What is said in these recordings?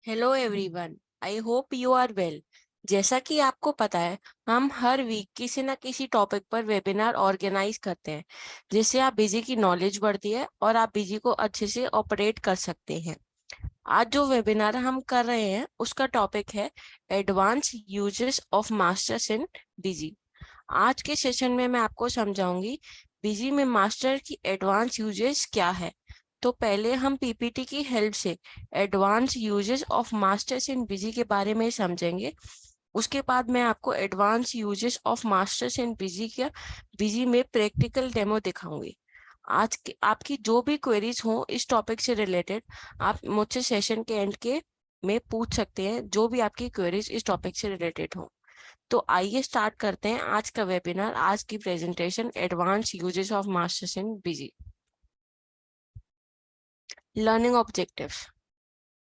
Hello everyone, I hope you are well. जैसा कि आपको पता है, हम हर वीक किसी न किसी टॉपिक पर वेबिनार ऑर्गेनाइज करते हैं, जिससे आप बिजी की नॉलेज बढ़ती है और आप बिजी को अच्छे से ऑपरेट कर सकते हैं। आज जो वेबिनार हम कर रहे हैं उसका टॉपिक है advance uses of masters in busy. आज के सेशन में मैं आपको समझाऊंगी बिजी में मास्टर की एडवांस यूजेस क्या है। तो पहले हम पीपीटी की हेल्प से advance uses of masters in busy के बारे में समझेंगे। उसके बाद मैं आपको advance uses of masters in busy का बिजी में प्रैक्टिकल डेमो दिखाऊंगी। आज की आपकी जो भी क्वेरीज हो इस टॉपिक से रिलेटेड, आप मुझसे सेशन के एंड के में पूछ सकते हैं, जो भी आपकी क्वेरीज इस टॉपिक से रिलेटेड हो। तो आइए स्टार्ट करते हैं आज का वेबिनार, आज की presentation advance uses of masters in busy. Learning objectives.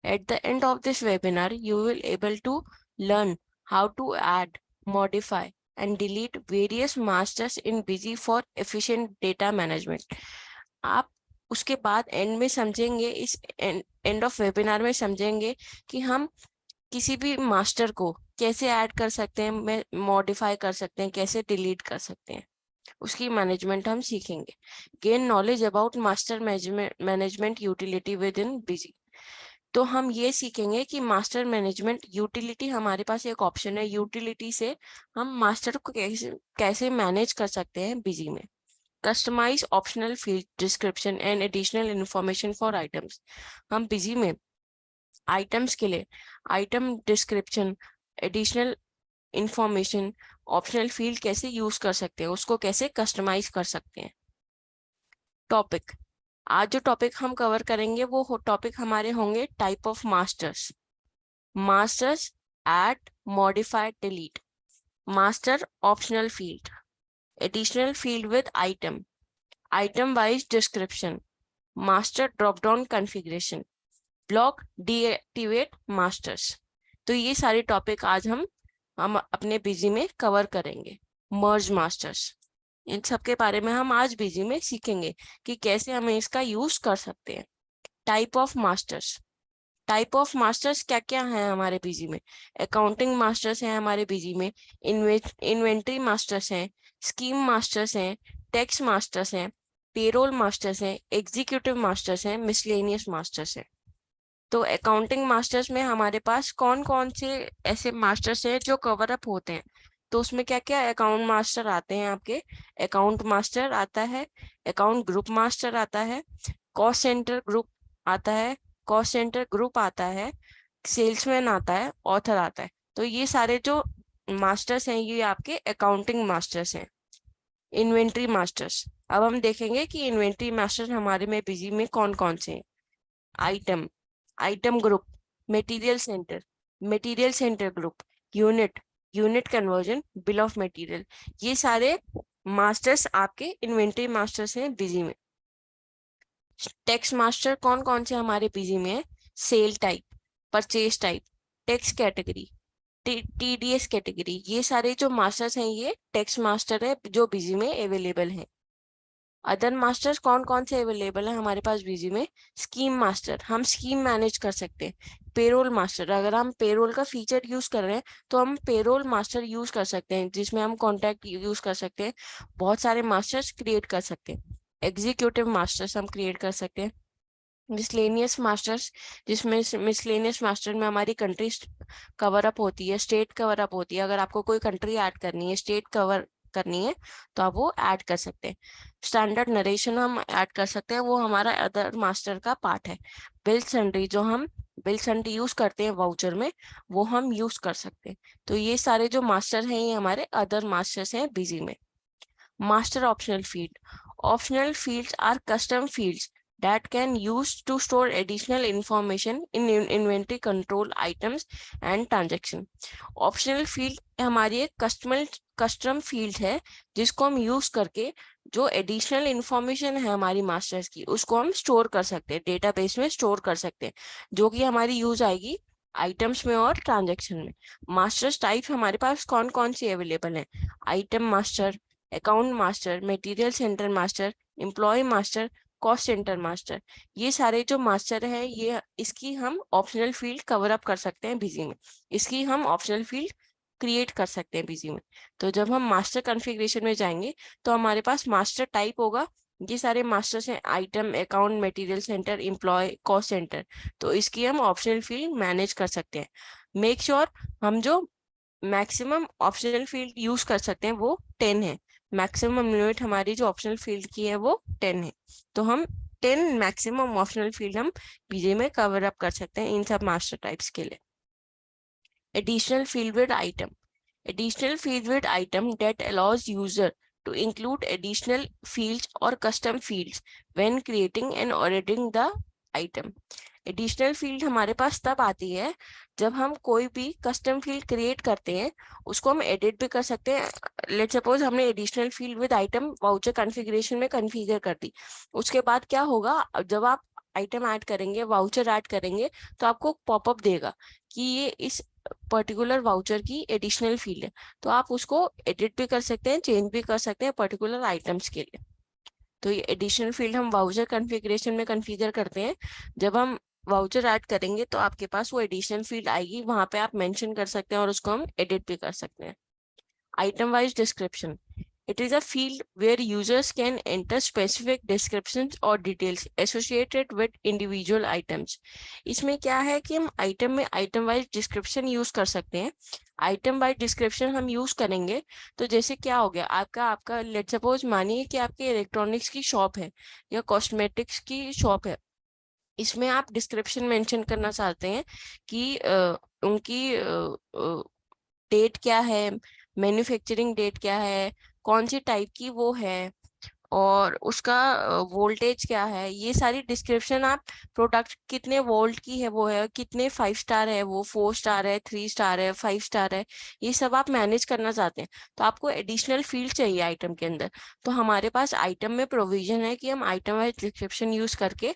At the end of this webinar, you will able to learn how to add, modify and delete various masters in busy for efficient data management. आप उसके बाद and में समझेंगे, इस end of webinar में समझेंगे कि हम किसी भी मास्टर को कैसे ऐड कर सकते हैं, मॉडिफाई कर सकते हैं, कैसे डिलीट कर सकते हैं, उसकी मैनेजमेंट हम सीखेंगे। Gain knowledge about master management utility with in busy. तो हम ये सीखेंगे कि मास्टर मैनेजमेंट यूटिलिटी, हमारे पास एक ऑप्शन है, यूटिलिटी से हम मास्टर को कैसे कैसे मैनेज कर सकते हैं बिजी में। Customize optional field description and additional information for items. हम बिजी में आइटम्स के लिए item description, additional information, optional field कैसे यूज कर सकते हैं, उसको कैसे कस्टमाइज कर सकते हैं। टॉपिक, आज जो टॉपिक हम कवर करेंगे वो टॉपिक हमारे होंगे type of masters, masters, add, modify, delete, master optional field, additional field with item, item wise description, master drop down configuration, block deactivate masters. तो ये सारे टॉपिक आज हम अपने बिजी में कवर करेंगे। मर्ज मास्टर्स, इन सब के बारे में हम आज बिजी में सीखेंगे कि कैसे हमें इसका यूज कर सकते हैं। Type of masters, type of masters क्या क्या है हमारे बिजी में। अकाउंटिंग मास्टर्स हैं हमारे बिजी में, इन्वेंट्री मास्टर्स हैं, स्कीम मास्टर्स हैं, टैक्स मास्टर्स हैं, पेरोल मास्टर्स हैं, एग्जीक्यूटिव मास्टर्स हैं, मिसलेनियस मास्टर्स हैं। तो अकाउंटिंग मास्टर्स में हमारे पास कौन कौन से ऐसे मास्टर्स हैं जो कवर अप होते हैं। तो उसमें क्या क्या अकाउंट मास्टर आते हैं आपके। अकाउंट मास्टर आता है, अकाउंट ग्रुप मास्टर आता है, कॉस्ट सेंटर ग्रुप आता है, कॉस्ट सेंटर ग्रुप आता है, सेल्समैन आता है, ऑथर आता है। तो ये सारे जो मास्टर्स हैं ये आपके अकाउंटिंग मास्टर्स हैं। इन्वेंट्री मास्टर्स, अब हम देखेंगे कि इन्वेंट्री मास्टर हमारे में बिजी में कौन कौन से हैं। Item, item group, material centre group, unit, unit conversion, bill of material. ये सारे मास्टर्स आपके इन्वेंटरी मास्टर्स हैं बिजी में। टैक्स मास्टर कौन कौन से हमारे बिजी में है। Sale type, purchase type, tax category, TDS category, ये सारे जो मास्टर्स हैं ये टैक्स मास्टर है जो बिजी में अवेलेबल हैं। अदर मास्टर्स कौन कौन से अवेलेबल है हमारे पास बिजी में। स्कीम मास्टर, हम स्कीम मैनेज कर सकते हैं। पेरोल मास्टर, अगर हम पेरोल का फीचर यूज कर रहे हैं तो हम पेरोल मास्टर यूज कर सकते हैं, जिसमें हम कॉन्टैक्ट यूज कर सकते हैं, बहुत सारे मास्टर्स क्रिएट कर सकते हैं। एग्जीक्यूटिव मास्टर्स हम क्रिएट कर सकते हैं। मिसलेनियस मास्टर्स, जिसमें मिसलेनियस मास्टर में हमारी कंट्री कवर अप होती है, स्टेट कवर अप होती है। अगर आपको कोई कंट्री ऐड करनी है, स्टेट कवर करनी है, तो आप वो ऐड कर सकते हैं। स्टैंडर्ड नरेशन हम ऐड कर सकते हैं, वो हमारा अदर मास्टर का पार्ट है। बिल सन्ड्री, जो हम बिल सन्ड्री यूज करते हैं वाउचर में, वो हम यूज कर सकते हैं। तो ये सारे जो मास्टर हैं ये हमारे अदर मास्टर्स हैं बिजी में। Master optional field. Optional fields are custom fields that can use to store additional information in inventory control items and transaction. Optional field हमारी एक कस्टम फील्ड है जिसको हम यूज करके जो एडिशनल इंफॉर्मेशन है हमारी मास्टर्स की, उसको हम स्टोर कर सकते हैं, डेटाबेस में स्टोर कर सकते हैं, जो कि हमारी यूज आएगी आइटम्स में और ट्रांजेक्शन में। मास्टर्स टाइप हमारे पास कौन कौन सी अवेलेबल है। Item master, account master, material centre master, employee master, cost centre master, ये सारे जो मास्टर है ये इसकी हम ऑप्शनल फील्ड कवर अप कर सकते हैं बिजी में, इसकी हम ऑप्शनल फील्ड क्रिएट कर सकते हैं बिजी में। तो जब हम मास्टर कॉन्फ़िगरेशन में जाएंगे तो हमारे पास मास्टर टाइप होगा, ये सारे मास्टर्स हैं, item, account, material centre, employee, cost centre. तो इसकी हम ऑप्शनल फील्ड मैनेज कर सकते हैं। मेक श्योर हम जो मैक्सिमम ऑप्शनल फील्ड यूज कर सकते हैं वो 10 है, मैक्सिमम लिमिट हमारी जो ऑप्शनल फील्ड की है वो 10 है। तो हम 10 मैक्सिमम ऑप्शनल फील्ड हम बीजे में कवर अप कर सकते हैं इन सब मास्टर टाइप्स के लिए। Additional field with item, additional field with item that allows user to include additional fields or custom fields when creating and auditing the item. Additional field हमारे पास तब आती है जब हम कोई भी कस्टम फील्ड क्रिएट करते हैं, उसको हम एडिट भी कर सकते हैं। लेट्स सपोज हमने additional field with item voucher configuration में कॉन्फ़िगर कर दी, उसके बाद क्या होगा, जब आप आइटम ऐड करेंगे, वाउचर ऐड करेंगे, तो आपको पॉपअप देगा कि ये इस पर्टिकुलर वाउचर की एडिशनल फील्ड है। तो आप उसको एडिट भी कर सकते हैं, चेंज भी कर सकते हैं पर्टिकुलर आइटम्स के लिए। तो ये एडिशनल फील्ड हम वाउचर कॉन्फ़िगरेशन में कॉन्फ़िगर करते हैं। जब हम वाउचर ऐड करेंगे तो आपके पास वो एडिशनल फील्ड आएगी, वहां पे आप मेंशन कर सकते हैं और उसको हम एडिट भी कर सकते हैं। Item wise description, it is a field where users can enter specific descriptions or details associated with individual items. इसमें क्या है कि हम आइटम में आइटम वाइज डिस्क्रिप्शन यूज कर सकते हैं। आइटम वाइज डिस्क्रिप्शन हम यूज करेंगे तो जैसे क्या हो गया, आपका आपका लेट सपोज मानिए कि आपके इलेक्ट्रॉनिक्स की शॉप है या कॉस्मेटिक्स की शॉप है, इसमें आप डिस्क्रिप्शन मेंशन करना चाहते हैं कि उनकी डेट क्या है, मैन्युफैक्चरिंग डेट क्या है, कौन सी टाइप की वो है, और उसका वोल्टेज क्या है, ये सारी डिस्क्रिप्शन आप, प्रोडक्ट कितने वोल्ट की है वो है, कितने 5 स्टार है वो, 4 स्टार है, 3 स्टार है, 5 स्टार है, ये सब आप मैनेज करना चाहते हैं। तो आपको एडिशनल फील्ड चाहिए आइटम के अंदर। तो हमारे पास आइटम में प्रोविजन है कि हम आइटम वाइज डिस्क्रिप्शन यूज करके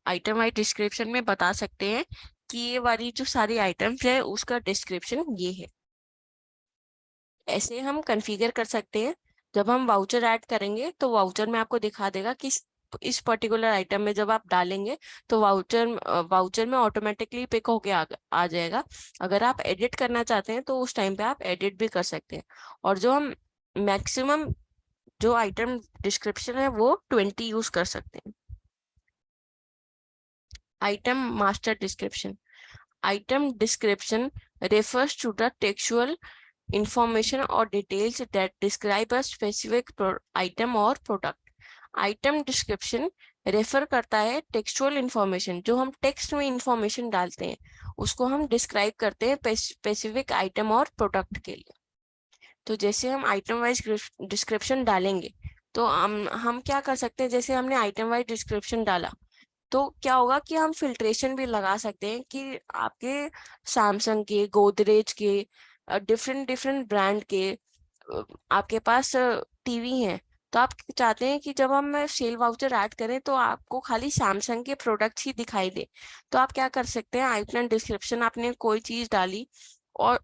आइटम वाइज डिस्क्रिप्शन में बता सकते हैं कि ये वाली जो सारी आइटम्स है उसका डिस्क्रिप्शन ये है। ऐसे हम कॉन्फ़िगर कर सकते हैं। जब हम वाउचर ऐड करेंगे तो वाउचर में आपको दिखा देगा कि इस पर्टिकुलर आइटम में जब आप डालेंगे तो वाउचर में ऑटोमेटिकली पिक होके आ जाएगा। अगर आप एडिट करना चाहते हैं तो उस टाइम पे आप एडिट भी कर सकते हैं। और जो हम मैक्सिमम जो आइटम डिस्क्रिप्शन है वो 20 यूज कर सकते हैं। Item master description, item description refers to the textual information or details that describe a specific item or product. Item description refer करता है टेक्सचुअल इंफॉर्मेशन, जो हम टेक्स्ट में इंफॉर्मेशन डालते हैं उसको हम डिस्क्राइब करते हैं स्पेसिफिक आइटम और प्रोडक्ट के लिए। तो जैसे हम आइटम वाइज डिस्क्रिप्शन डालेंगे तो हम क्या कर सकते हैं, जैसे हमने आइटम वाइज डिस्क्रिप्शन डाला तो क्या होगा कि हम फिल्ट्रेशन भी लगा सकते हैं कि आपके सैमसंग के, गोदरेज के, डिफरेंट डिफरेंट ब्रांड के आपके पास टीवी हैं, तो आप चाहते हैं कि जब हम सेल वाउचर ऐड करें तो आपको खाली सैमसंग के प्रोडक्ट्स ही दिखाई दे। तो आप क्या कर सकते हैं, आइटम डिस्क्रिप्शन आपने कोई चीज डाली और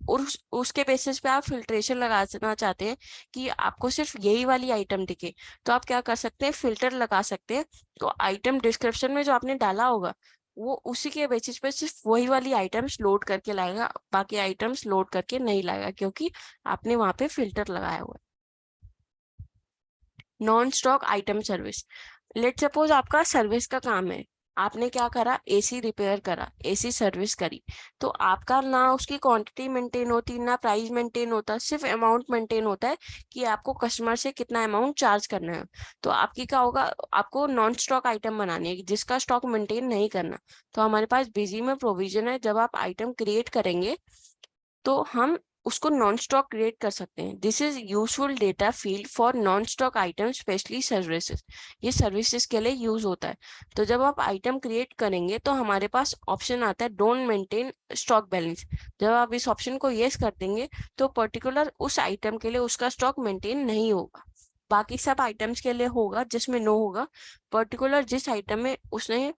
उसके बेसिस पे आप फिल्ट्रेशन लगाना चाहते हैं कि आपको सिर्फ यही वाली आइटम दिखे, तो आप क्या कर सकते हैं, फिल्टर लगा सकते हैं। तो आइटम डिस्क्रिप्शन में जो आपने डाला होगा वो उसी के बेसिस पे सिर्फ वही वाली आइटम्स लोड करके लाएगा, बाकी आइटम्स लोड करके नहीं लाएगा क्योंकि आपने वहां पे फिल्टर लगाया हुआ है। Non stock item service, let suppose आपका सर्विस का काम है, आपने क्या करा, एसी रिपेयर करा, एसी सर्विस करी, तो आपका ना उसकी क्वांटिटी मेंटेन होती, ना प्राइस मेंटेन होता, सिर्फ अमाउंट मेंटेन होता है कि आपको कस्टमर से कितना अमाउंट चार्ज करना है। तो आपकी क्या होगा, आपको नॉन स्टॉक आइटम बनानी है जिसका स्टॉक मेंटेन नहीं करना। तो हमारे पास बिजी में प्रोविजन है, जब आप आइटम क्रिएट करेंगे तो हम उसको नॉन स्टॉक क्रिएट कर सकते हैं। This is useful data field for non stock item, specially services, ये सर्विसेज के लिए यूज होता है। तो जब आप आइटम क्रिएट करेंगे तो हमारे पास ऑप्शन आता है डोंट मेंटेन स्टॉक बैलेंस। जब आप इस ऑप्शन को यस कर देंगे तो पर्टिकुलर उस आइटम के लिए उसका स्टॉक मेंटेन नहीं होगा, बाकी सब आइटम्स के लिए होगा जिसमें नो होगा। पर्टिकुलर जिस आइटम में उसने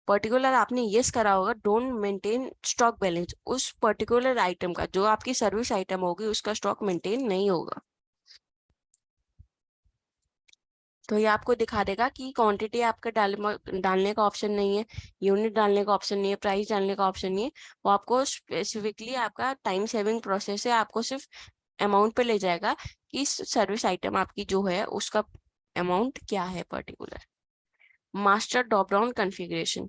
पर्टिकुलर आपने यस करा होगा डोंट मेंटेन स्टॉक बैलेंस, उस पर्टिकुलर आइटम का, जो आपकी सर्विस आइटम होगी, उसका स्टॉक मेंटेन नहीं होगा। तो ये आपको दिखा देगा कि क्वांटिटी आपका डालने का ऑप्शन नहीं है, यूनिट डालने का ऑप्शन नहीं है, प्राइस डालने का ऑप्शन नहीं है। वो आपको स्पेसिफिकली आपका टाइम सेविंग प्रोसेस है, आपको सिर्फ अमाउंट पे ले जाएगा कि सर्विस आइटम आपकी जो है उसका अमाउंट क्या है particular. Master drop down configuration,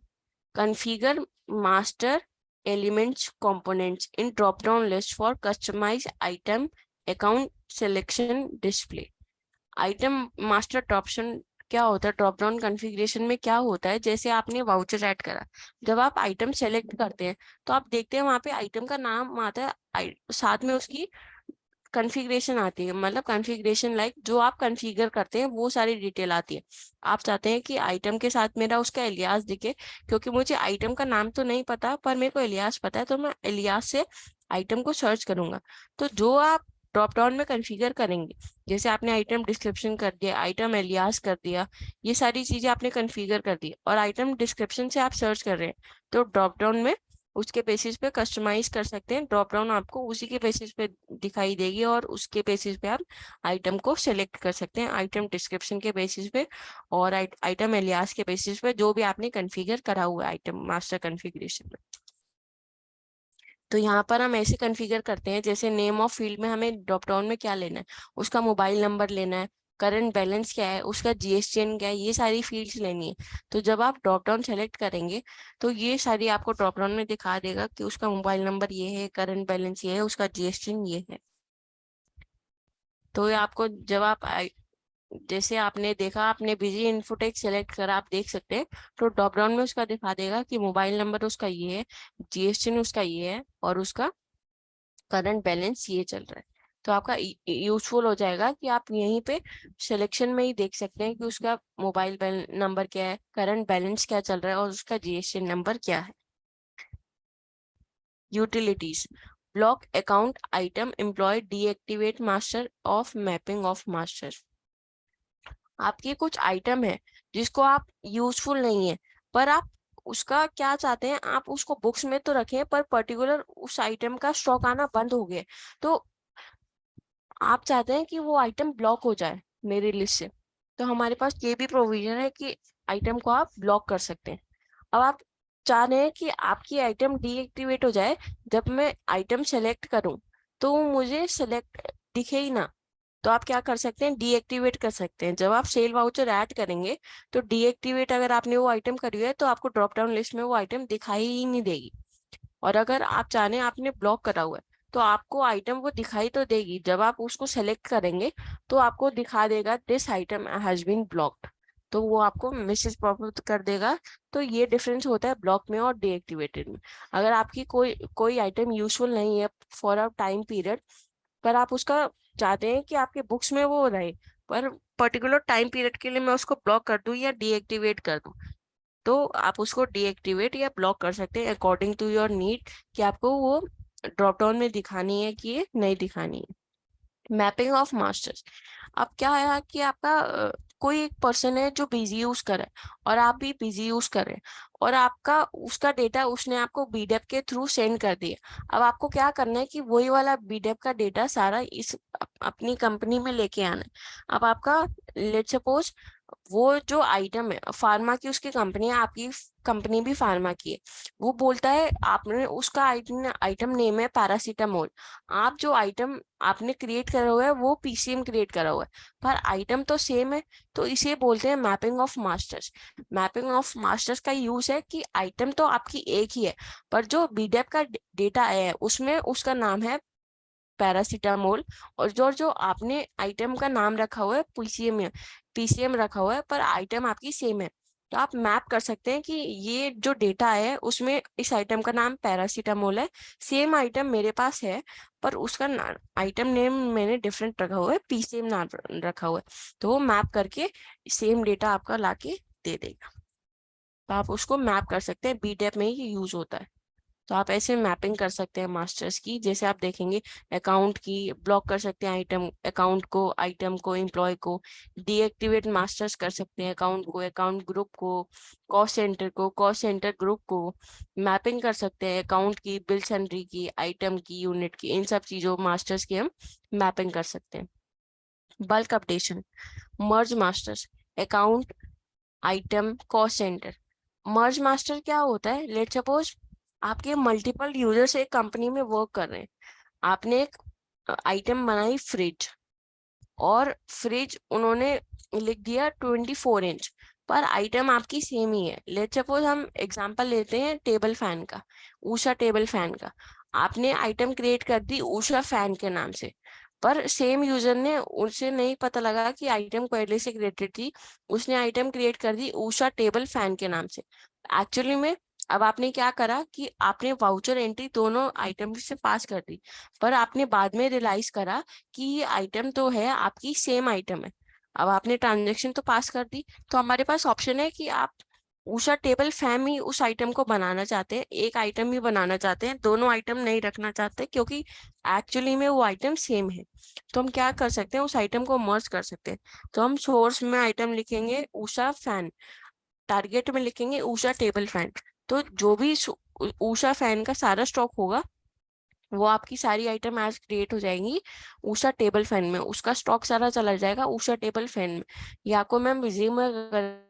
configure master elements components in drop down list for customize item account selection display। Item master ड्रॉपशन क्या होता है, ड्रॉप डाउन कॉन्फ़िगरेशन में क्या होता है, जैसे आपने वाउचर ऐड करा, जब आप आइटम सेलेक्ट करते हैं तो आप देखते हैं वहां पे आइटम का नाम आता है, साथ में उसकी कॉन्फ़िगरेशन आती है, मतलब कॉन्फ़िगरेशन लाइक जो आप कॉन्फ़िगर करते हैं वो सारी डिटेल आती है। आप चाहते हैं कि आइटम के साथ मेरा उसका एलियास दिखे, क्योंकि मुझे आइटम का नाम तो नहीं पता पर मेरे को एलियास पता है, तो मैं एलियास से आइटम को सर्च करूंगा। तो जो आप ड्रॉप डाउन में कॉन्फ़िगर करेंगे, जैसे आपने आइटम डिस्क्रिप्शन कर दिया, आइटम एलियास कर दिया, ये सारी चीजें आपने कॉन्फ़िगर कर दी और आइटम डिस्क्रिप्शन से आप सर्च कर रहे हैं, तो ड्रॉप डाउन में उसके बेसिस पे कस्टमाइज कर सकते हैं। ड्रॉप डाउन आपको उसी के बेसिस पे दिखाई देगी और उसके बेसिस पे आप आइटम को सेलेक्ट कर सकते हैं, आइटम डिस्क्रिप्शन के बेसिस पे और आइटम एलियास के बेसिस पे, जो भी आपने कॉन्फ़िगर करा हुआ है आइटम मास्टर कॉन्फ़िगरेशन में। तो यहाँ पर हम ऐसे कॉन्फ़िगर करते हैं, जैसे नेम ऑफ फील्ड में हमें ड्रॉप डाउन में क्या लेना है, उसका मोबाइल नंबर लेना है, करंट बैलेंस क्या है, उसका जीएसटीएन क्या है, ये सारी फील्ड्स लेनी है। तो जब आप ड्रॉप डाउन सेलेक्ट करेंगे तो ये सारी आपको ड्रॉप डाउन में दिखा देगा कि उसका मोबाइल नंबर ये है, करंट बैलेंस ये है, उसका जीएसटीएन ये है। तो ये आपको जब आप जैसे आपने देखा, आपने बिजी इन्फोटेक सेलेक्ट करा, आप देख सकते हैं, तो ड्रॉप डाउन में उसका दिखा देगा कि मोबाइल नंबर उसका ये है, जीएसटीएन उसका ये है और उसका करंट बैलेंस ये चल रहा है। तो आपका यूजफुल हो जाएगा कि आप यहीं पे सिलेक्शन में ही देख सकते हैं कि उसका मोबाइल नंबर क्या है, करंट बैलेंस क्या चल रहा है और उसका जीएसटी नंबर क्या है। Utilities, block account item employee deactivate master of mapping of master. आपके कुछ आइटम है जिसको आप यूजफुल नहीं है, पर आप उसका क्या चाहते हैं, आप उसको बुक्स में तो रखें पर पर्टिकुलर उस आइटम का स्टॉक आना बंद हो गया, तो आप चाहते हैं कि वो आइटम ब्लॉक हो जाए मेरी लिस्ट से। तो हमारे पास ये भी प्रोविजन है कि आइटम को आप ब्लॉक कर सकते हैं। अब आप चाह रहे हैं कि आपकी आइटम डीएक्टिवेट हो जाए, जब मैं आइटम सेलेक्ट करूं तो मुझे सेलेक्ट दिखे ही ना, तो आप क्या कर सकते हैं, डीएक्टिवेट कर सकते हैं। जब आप सेल वाउचर ऐड करेंगे तो डीएक्टिवेट अगर आपने वो आइटम करी है तो आपको ड्रॉप डाउन लिस्ट में वो आइटम दिखाई ही नहीं देगी। और अगर आप चाहें आपने ब्लॉक करा हुआ है तो आपको आइटम वो दिखाई तो देगी, जब आप उसको सेलेक्ट करेंगे तो आपको दिखा देगा this item has been blocked, तो वो आपको मैसेज पॉपअप कर देगा। तो ये डिफरेंस होता है ब्लॉक में और डीएक्टिवेटेड में। अगर आपकी कोई कोई आइटम यूजफुल नहीं है फॉर अ टाइम पीरियड, पर आप उसका चाहते हैं कि आपके बुक्स में वो रहे, पर पर्टिकुलर टाइम पीरियड के लिए मैं उसको ब्लॉक कर दूं या डीएक्टिवेट कर दूं, तो आप उसको डीएक्टिवेट या ब्लॉक कर सकते हैं अकॉर्डिंग टू योर नीड, कि आपको वो ड्रॉप डाउन में दिखानी है कि ये नहीं दिखानी है। मैपिंग ऑफ मास्टर्स, अब क्या है कि आपका कोई एक पर्सन है जो बिजी यूज कर रहा है और आप भी बिजी यूज कर रहे हैं, और आपका उसका डेटा उसने आपको बीडेप के थ्रू सेंड कर दिया। अब आपको क्या करना है कि वही वाला बीडेप का डेटा सारा इस अपनी कंपनी में लेके आना है। अब आपका लेट सपोज वो जो आइटम है फार्मा की उसकी कंपनी है, आपकी कंपनी भी फार्मा की है, वो बोलता है आपने उसका आइटम आइटम नेम है पैरासीटामोल, आप जो आइटम आपने क्रिएट करा हुआ है वो पीसीएम क्रिएट करा हुआ है, पर आइटम तो सेम है, तो इसे बोलते हैं mapping of masters. Mapping of masters का यूज है कि आइटम तो आपकी एक ही है, पर जो बीडेप का डेटा आया है उसमें उसका नाम है पैरासीटामोल, और जो जो आपने आइटम का नाम रखा हुआ है पीसीएम, पीसीएम रखा हुआ है, पर आइटम आपकी सेम है। तो आप मैप कर सकते हैं कि ये जो डेटा है उसमें इस आइटम का नाम पैरासीटामोल है, सेम आइटम मेरे पास है पर उसका आइटम नेम मैंने डिफरेंट रखा हुआ है, पीसीएम नाम रखा हुआ है, तो वो मैप करके सेम डेटा आपका लाके दे देगा। तो आप उसको मैप कर सकते हैं, बीटेप में ही यूज होता है। तो आप ऐसे मैपिंग कर सकते हैं मास्टर्स की, जैसे आप देखेंगे अकाउंट की ब्लॉक कर सकते हैं, आइटम अकाउंट को, आइटम को, एम्प्लॉय को डीएक्टिवेट मास्टर्स कर सकते हैं, अकाउंट को, अकाउंट ग्रुप को, कॉस्ट सेंटर को, कॉस्ट सेंटर ग्रुप को मैपिंग कर सकते हैं, अकाउंट की, बिल सेंट्री की, आइटम की, यूनिट की, इन सब चीजों मास्टर्स की हम मैपिंग कर सकते हैं। Bulk updation, merge masters, account, item, cost centre. Merge master क्या होता है? लेट सपोज आपके मल्टीपल यूजर्स एक कंपनी में वर्क कर रहे हैं। आपने एक आइटम बनाई फ्रिज, और फ्रिज उन्होंने लिख दिया 24 इंच, पर आइटम आपकी सेम ही है। लेट सपोज हम एग्जांपल लेते हैं टेबल फैन का, उषा टेबल फैन का। आपने आइटम क्रिएट कर दी उषा फैन के नाम से, पर सेम यूजर ने, उसे नहीं पता लगा कि आइटम पहले से क्रिएटेड थी, उसने आइटम क्रिएट कर दी उषा टेबल फैन के नाम से। एक्चुअली में अब आपने क्या करा कि आपने वाउचर एंट्री दोनों आइटम से पास कर दी, पर आपने बाद में रियलाइज करा कि ये आइटम तो है, आपकी सेम आइटम है। अब आपने ट्रांजेक्शन तो पास कर दी, तो हमारे पास ऑप्शन है कि आप उषा टेबल फैम ही उस आइटम को बनाना चाहते हैं, एक आइटम ही बनाना चाहते हैं, दोनों आइटम नहीं रखना चाहते, क्योंकि एक्चुअली में वो आइटम सेम है। तो हम क्या कर सकते हैं, उस आइटम को मर्ज कर सकते हैं। तो हम सोर्स में आइटम लिखेंगे उषा फैन, टारगेट में लिखेंगे उषा टेबल फैन। तो जो भी उषा फैन का सारा स्टॉक होगा, वो आपकी सारी आइटम एज क्रिएट हो जाएंगी उषा टेबल फैन में, उसका स्टॉक सारा चला जाएगा उषा टेबल फैन में। या को मैम बिजी में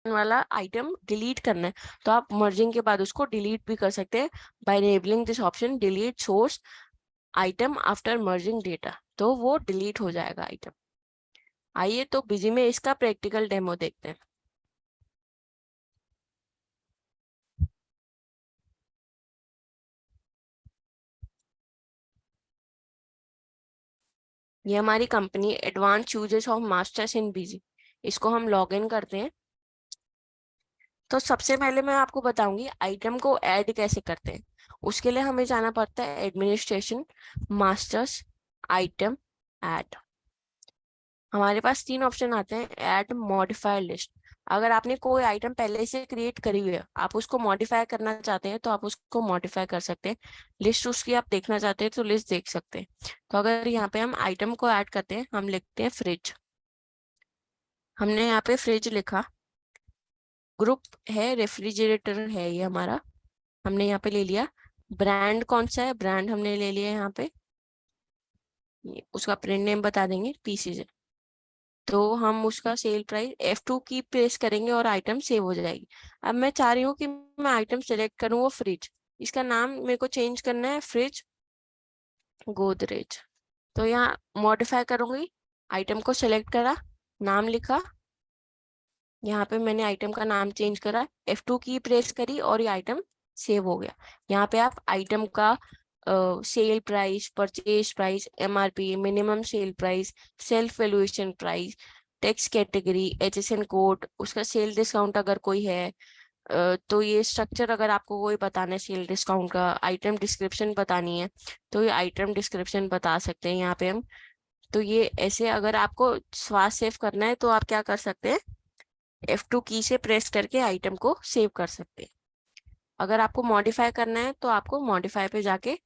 वाला आइटम डिलीट करना है, तो आप मर्जिंग के बाद उसको डिलीट भी कर सकते हैं by enabling this option delete source item after merging data, तो वो डिलीट हो जाएगा आइटम। आइए तो बिजी में इसका प्रैक्टिकल डेमो देखते हैं। ये हमारी company advance users of masters in busy, इसको हम लॉग इन करते हैं। तो सबसे पहले मैं आपको बताऊंगी आइटम को ऐड कैसे करते हैं। उसके लिए हमें जाना पड़ता है एडमिनिस्ट्रेशन, मास्टर्स, आइटम, ऐड। हमारे पास तीन ऑप्शन आते हैं, ऐड, मॉडिफाई, लिस्ट। अगर आपने कोई आइटम पहले से क्रिएट करी हुई है, आप उसको मॉडिफाई करना चाहते हैं तो आप उसको मॉडिफाई कर सकते हैं। लिस्ट उसकी आप देखना चाहते हैं तो लिस्ट देख सकते हैं। तो अगर यहाँ पे हम आइटम को ऐड करते हैं, हम लिखते हैं फ्रिज। हमने यहाँ पे फ्रिज लिखा, ग्रुप है रेफ्रिजरेटर है ये हमारा, हमने यहाँ पे ले लिया। ब्रांड कौन सा है? ब्रांड हमने ले लिया यहाँ पे, उसका प्रिंट नेम बता देंगे पीसीज। तो हम उसका सेल प्राइस F2 की प्रेस करेंगे और आइटम सेव हो जाएगी। अब मैं चाह रही हूँ कि मैं आइटम सेलेक्ट करूँ वो फ्रिज, इसका नाम मेरे को चेंज करना है फ्रिज गोदरेज। तो यहाँ मॉडिफाई करूंगी, आइटम को सेलेक्ट करा, नाम लिखा, यहाँ पे मैंने आइटम का नाम चेंज करा, F2 की प्रेस करी और ये आइटम सेव हो गया। यहाँ पे आप आइटम का sale price, purchase price, MRP, minimum sale price, self valuation price, text category, HSN code, उसका सेल डिस्काउंट अगर कोई है, तो ये स्ट्रक्चर अगर आपको कोई बताना है सेल डिस्काउंट का, आइटम डिस्क्रिप्शन बतानी है तो ये आइटम डिस्क्रिप्शन बता सकते हैं यहाँ पे हम। तो ये ऐसे अगर आपको स्वास्थ्य सेव करना है तो आप क्या कर सकते हैं, F2 की से प्रेस करके आइटम को सेव कर सकते हैं। अगर आपको मॉडिफाई करना है तो आपको मॉडिफाई पे जाके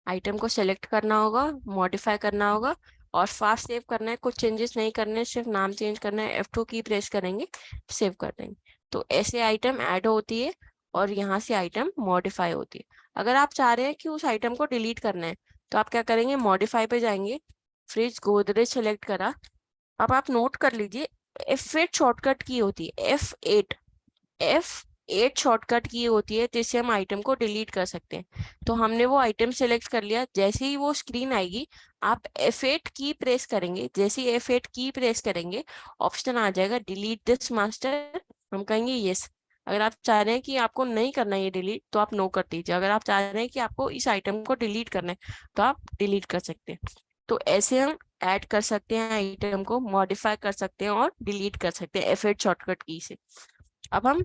आइटम को सेलेक्ट करना होगा, मॉडिफाई करना होगा, और फास्ट सेव करना है, कुछ चेंजेस नहीं करने, सिर्फ नाम चेंज करना है, F2 की प्रेस करेंगे, सेव कर देंगे। तो ऐसे आइटम ऐड होती है और यहाँ से आइटम मॉडिफाई होती है। अगर आप चाह रहे हैं कि उस आइटम को डिलीट करना है तो आप क्या करेंगे, मॉडिफाई पे जाएंगे, फ्रिज गोदरेज सेलेक्ट करा। अब आप नोट कर लीजिए, F8 शॉर्टकट की होती है, F8 शॉर्टकट की होती है जिससे हम आइटम को डिलीट कर सकते हैं। तो हमने वो आइटम सेलेक्ट कर लिया, जैसे ही वो स्क्रीन आएगी आप F8 की प्रेस करेंगे, जैसे ही F8 की प्रेस करेंगे ऑप्शन आ जाएगा डिलीट दिस मास्टर, हम कहेंगे यस। अगर आप चाह रहे हैं कि आपको नहीं करना ये डिलीट तो आप नो कर दीजिए, अगर आप चाह रहे हैं कि आपको इस आइटम को डिलीट करना है तो आप डिलीट कर सकते हैं। तो ऐसे हम ऐड कर सकते हैं आइटम को, मॉडिफाई कर सकते हैं और डिलीट कर सकते हैं F8 शॉर्टकट की से। अब हम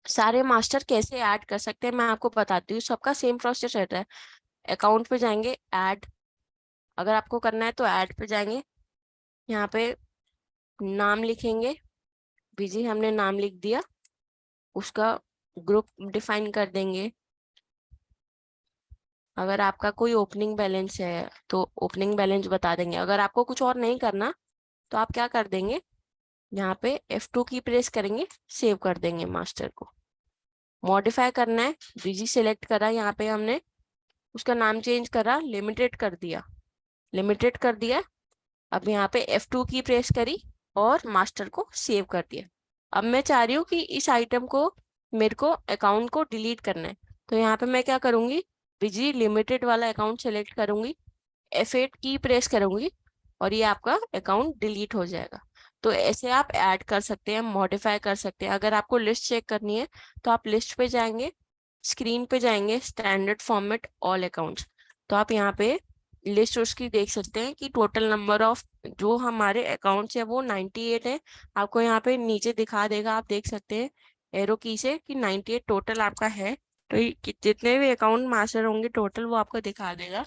सारे मास्टर कैसे ऐड कर सकते हैं मैं आपको बताती हूँ, सबका सेम प्रोसेस रहता है। अकाउंट पे जाएंगे, ऐड, अगर आपको करना है तो ऐड पे जाएंगे, यहाँ पे नाम लिखेंगे, बिजी हमने नाम लिख दिया, उसका ग्रुप डिफाइन कर देंगे। अगर आपका कोई ओपनिंग बैलेंस है तो ओपनिंग बैलेंस बता देंगे। अगर आपको कुछ और नहीं करना तो आप क्या कर देंगे, यहाँ पे F2 की प्रेस करेंगे, सेव कर देंगे मास्टर को। मॉडिफाई करना है, बिजी सेलेक्ट करा, यहाँ पे हमने उसका नाम चेंज करा, लिमिटेड कर दिया, लिमिटेड कर दिया। अब यहाँ पे F2 की प्रेस करी और मास्टर को सेव कर दिया। अब मैं चाह रही हूँ कि इस आइटम को मेरे को अकाउंट को डिलीट करना है, तो यहाँ पे मैं क्या करूंगी, बिजी लिमिटेड वाला अकाउंट सेलेक्ट करूंगी, F8 की प्रेस करूंगी और ये आपका अकाउंट डिलीट हो जाएगा। तो ऐसे आप ऐड कर सकते हैं, मॉडिफाई कर सकते हैं। अगर आपको लिस्ट चेक करनी है तो आप लिस्ट पे जाएंगे, स्क्रीन पे जाएंगे, स्टैंडर्ड फॉर्मेट ऑल अकाउंट्स, तो आप यहाँ पे लिस्ट उसकी देख सकते हैं कि टोटल नंबर ऑफ जो हमारे अकाउंट्स है वो 98 है। आपको यहाँ पे नीचे दिखा देगा, आप देख सकते हैं एरो की से कि 98 टोटल आपका है। तो जितने भी अकाउंट मास्टर होंगे टोटल वो आपको दिखा देगा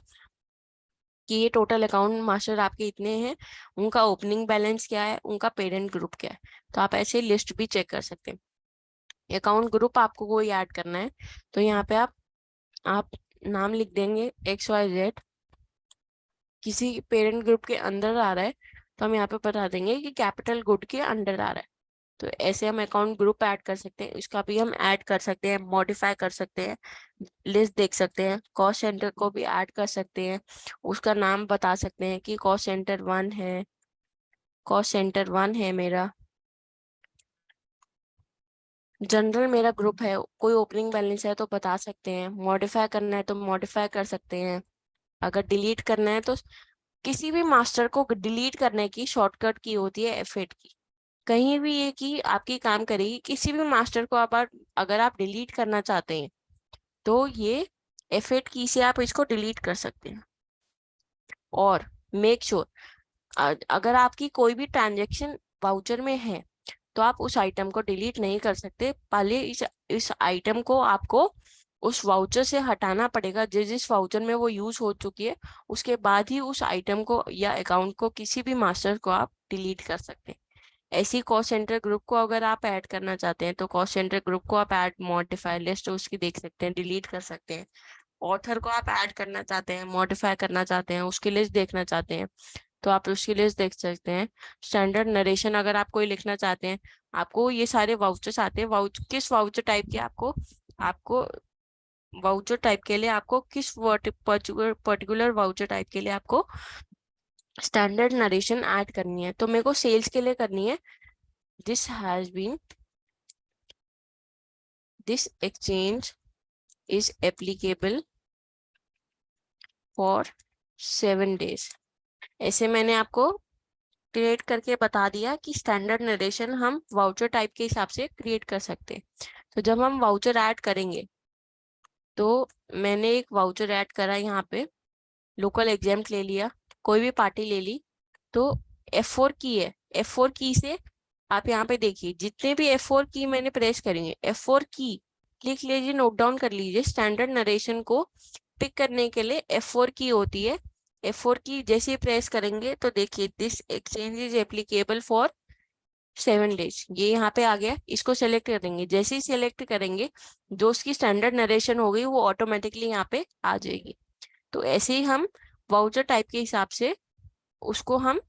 कि ये टोटल अकाउंट मास्टर आपके इतने हैं, उनका ओपनिंग बैलेंस क्या है, उनका पेरेंट ग्रुप क्या है। तो आप ऐसे लिस्ट भी चेक कर सकते हैं। अकाउंट ग्रुप आपको कोई ऐड करना है तो यहाँ पे आप नाम लिख देंगे XYZ, किसी पेरेंट ग्रुप के अंदर आ रहा है तो हम यहाँ पे बता देंगे कि कैपिटल गुड के अंडर आ रहा है। तो ऐसे हम अकाउंट ग्रुप ऐड कर सकते हैं, इसका भी हम ऐड कर सकते हैं, मॉडिफाई कर सकते हैं, लिस्ट देख सकते हैं, कॉस्ट सेंटर को भी ऐड कर सकते हैं, उसका नाम बता सकते हैं कि कॉस्ट सेंटर 1 है, कॉस्ट सेंटर 1 है मेरा, जनरल मेरा ग्रुप है, कोई ओपनिंग बैलेंस है तो बता सकते हैं, मॉडिफाई करना है तो मॉडिफाई कर सकते हैं, अगर डिलीट करना है तो किसी भी मास्टर को डिलीट करने की शॉर्टकट की होती है F8 की। कहीं भी ये की आपकी काम करेगी, किसी भी मास्टर को आप अगर आप डिलीट करना चाहते हैं तो ये F8 की से आप इसको डिलीट कर सकते हैं। और मेक श्योर अगर आपकी कोई भी ट्रांजेक्शन वाउचर में है तो आप उस आइटम को डिलीट नहीं कर सकते, पहले इस आइटम को आपको उस वाउचर से हटाना पड़ेगा, जिस जिस वाउचर में वो यूज हो चुकी है, उसके बाद ही उस आइटम को या अकाउंट को किसी भी मास्टर को आप डिलीट कर सकते हैं। ऐसी कॉस्ट सेंटर ग्रुप को अगर आप ऐड करना चाहते हैं तो कॉस्ट सेंटर ग्रुप को आप ऐड मॉडिफाई लिस्ट उसकी देख सकते हैं, डिलीट कर सकते हैं। ऑथर को आप ऐड करना चाहते हैं, मॉडिफाई करना चाहते हैं, उसकी लिस्ट देखना चाहते हैं तो आप उसकी लिस्ट देख सकते हैं। स्टैंडर्ड नरेशन अगर आप कोई लिखना चाहते हैं, आपको ये सारे वाउचर्स आते हैं, किस वाउचर टाइप के आपको आपको वाउचर टाइप के लिए आपको किस पर्टिकुलर वाउचर टाइप के लिए आपको स्टैंडर्ड नरेशन ऐड करनी है। तो मेरे को सेल्स के लिए करनी है, this has been this exchange is applicable for 7 days। ऐसे मैंने आपको क्रिएट करके बता दिया कि स्टैंडर्ड नरेशन हम वाउचर टाइप के हिसाब से क्रिएट कर सकते हैं। तो जब हम वाउचर ऐड करेंगे तो मैंने एक वाउचर ऐड करा यहाँ पे, लोकल एग्जाम ले लिया, कोई भी पार्टी ले ली, तो F4 की है, F4 की से आप यहाँ पे देखिए जितने भी F4 की मैंने प्रेस करेंगे, F4 की लिख लीजिए, नोट डाउन कर लीजिए। स्टैंडर्ड नरेशन को पिक करने के लिए F4 की होती है। F4 की जैसे ही प्रेस करेंगे तो देखिए this exchange is applicable for 7 days, ये यहाँ पे आ गया। इसको सेलेक्ट करेंगे, जैसे ही सेलेक्ट करेंगे जो उसकी स्टैंडर्ड नरेशन हो गई वो ऑटोमेटिकली यहाँ पे आ जाएगी। तो ऐसे ही हम वाउचर टाइप के हिसाब से उसको हम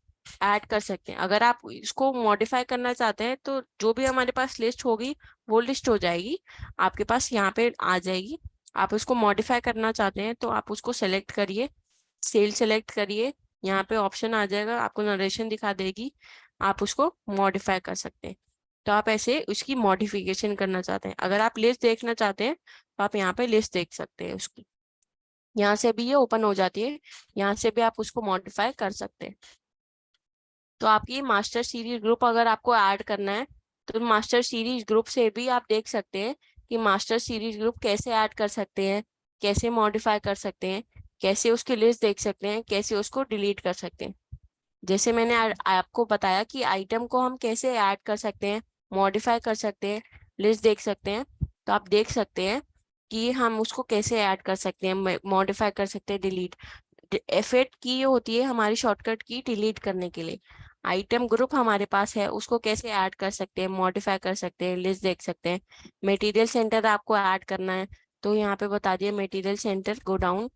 ऐड कर सकते हैं। अगर आप इसको मॉडिफाई करना चाहते हैं तो जो भी हमारे पास लिस्ट होगी वो लिस्ट हो जाएगी, आपके पास यहाँ पे आ जाएगी। आप उसको मॉडिफाई करना चाहते हैं तो आप उसको सेलेक्ट करिए, सेल सेलेक्ट करिए, यहाँ पे ऑप्शन आ जाएगा, आपको नरेशन दिखा देगी, आप उसको मॉडिफाई कर सकते हैं। तो आप ऐसे उसकी मॉडिफिकेशन करना चाहते हैं। अगर आप लिस्ट देखना चाहते हैं तो आप यहाँ पे लिस्ट देख सकते हैं उसकी, यहाँ से भी ये ओपन हो जाती है, यहाँ से भी आप उसको मॉडिफाई कर सकते हैं। तो आपकी मास्टर सीरीज ग्रुप अगर आपको ऐड करना है तो मास्टर सीरीज ग्रुप से भी आप देख सकते हैं कि मास्टर सीरीज ग्रुप कैसे ऐड कर सकते हैं, कैसे मॉडिफाई कर सकते हैं, कैसे उसकी लिस्ट देख सकते हैं, कैसे उसको डिलीट कर सकते हैं। जैसे मैंने आपको बताया कि आइटम को हम कैसे ऐड कर सकते हैं, मॉडिफाई कर सकते हैं, लिस्ट देख सकते हैं, तो आप देख सकते हैं कि हम उसको कैसे ऐड कर सकते हैं, मॉडिफाई कर सकते हैं, डिलीट। F8 की होती है हमारी शॉर्टकट की डिलीट करने के लिए। आइटम ग्रुप हमारे पास है, उसको कैसे ऐड कर सकते हैं, मॉडिफाई कर सकते हैं, लिस्ट देख सकते हैं। मटेरियल सेंटर आपको ऐड करना है तो यहाँ पे बता दिया material centre, go down,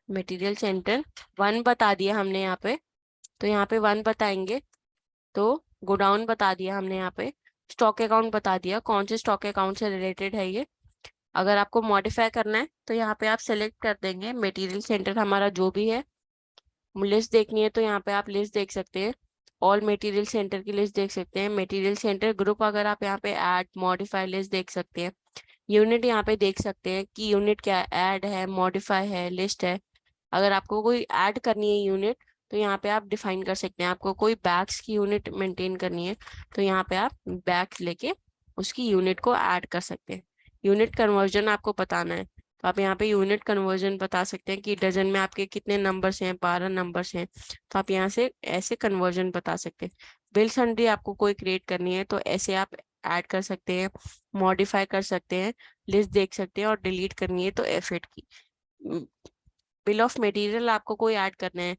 material centre 1 बता दिया हमने यहाँ पे, तो यहाँ पे 1 बताएंगे, तो गोडाउन बता दिया हमने यहाँ पे, स्टॉक अकाउंट बता दिया कौन से स्टॉक अकाउंट से रिलेटेड है ये। अगर आपको मॉडिफाई करना है तो यहाँ पे आप सेलेक्ट कर देंगे मटेरियल सेंटर हमारा जो भी है, लिस्ट देखनी है तो यहाँ पे आप लिस्ट देख सकते हैं, ऑल मटेरियल सेंटर की लिस्ट देख सकते हैं, मटेरियल सेंटर ग्रुप अगर आप यहाँ पे ऐड मॉडिफाई लिस्ट देख सकते हैं, यूनिट यहाँ पे देख सकते हैं कि यूनिट क्या ऐड है, मॉडिफाई है, लिस्ट है। अगर आपको कोई ऐड करनी है यूनिट तो यहाँ पे आप डिफाइन कर सकते हैं। आपको कोई बैग्स की यूनिट मेंटेन करनी है तो यहाँ पे आप बैग्स लेके उसकी यूनिट को ऐड कर सकते हैं। यूनिट कन्वर्जन आपको बताना है तो आप यहाँ पे यूनिट कन्वर्जन बता सकते हैं कि डजन में आपके कितने नंबर्स हैं, 12 नंबर्स हैं, तो आप यहाँ से ऐसे कन्वर्जन बता सकते हैं। बिल सन्ड्री आपको कोई क्रिएट करनी है तो ऐसे आप ऐड कर सकते हैं, मॉडिफाई कर सकते हैं, लिस्ट देख सकते हैं, और डिलीट करनी है तो F8 की। बिल ऑफ मटेरियल आपको कोई ऐड करना है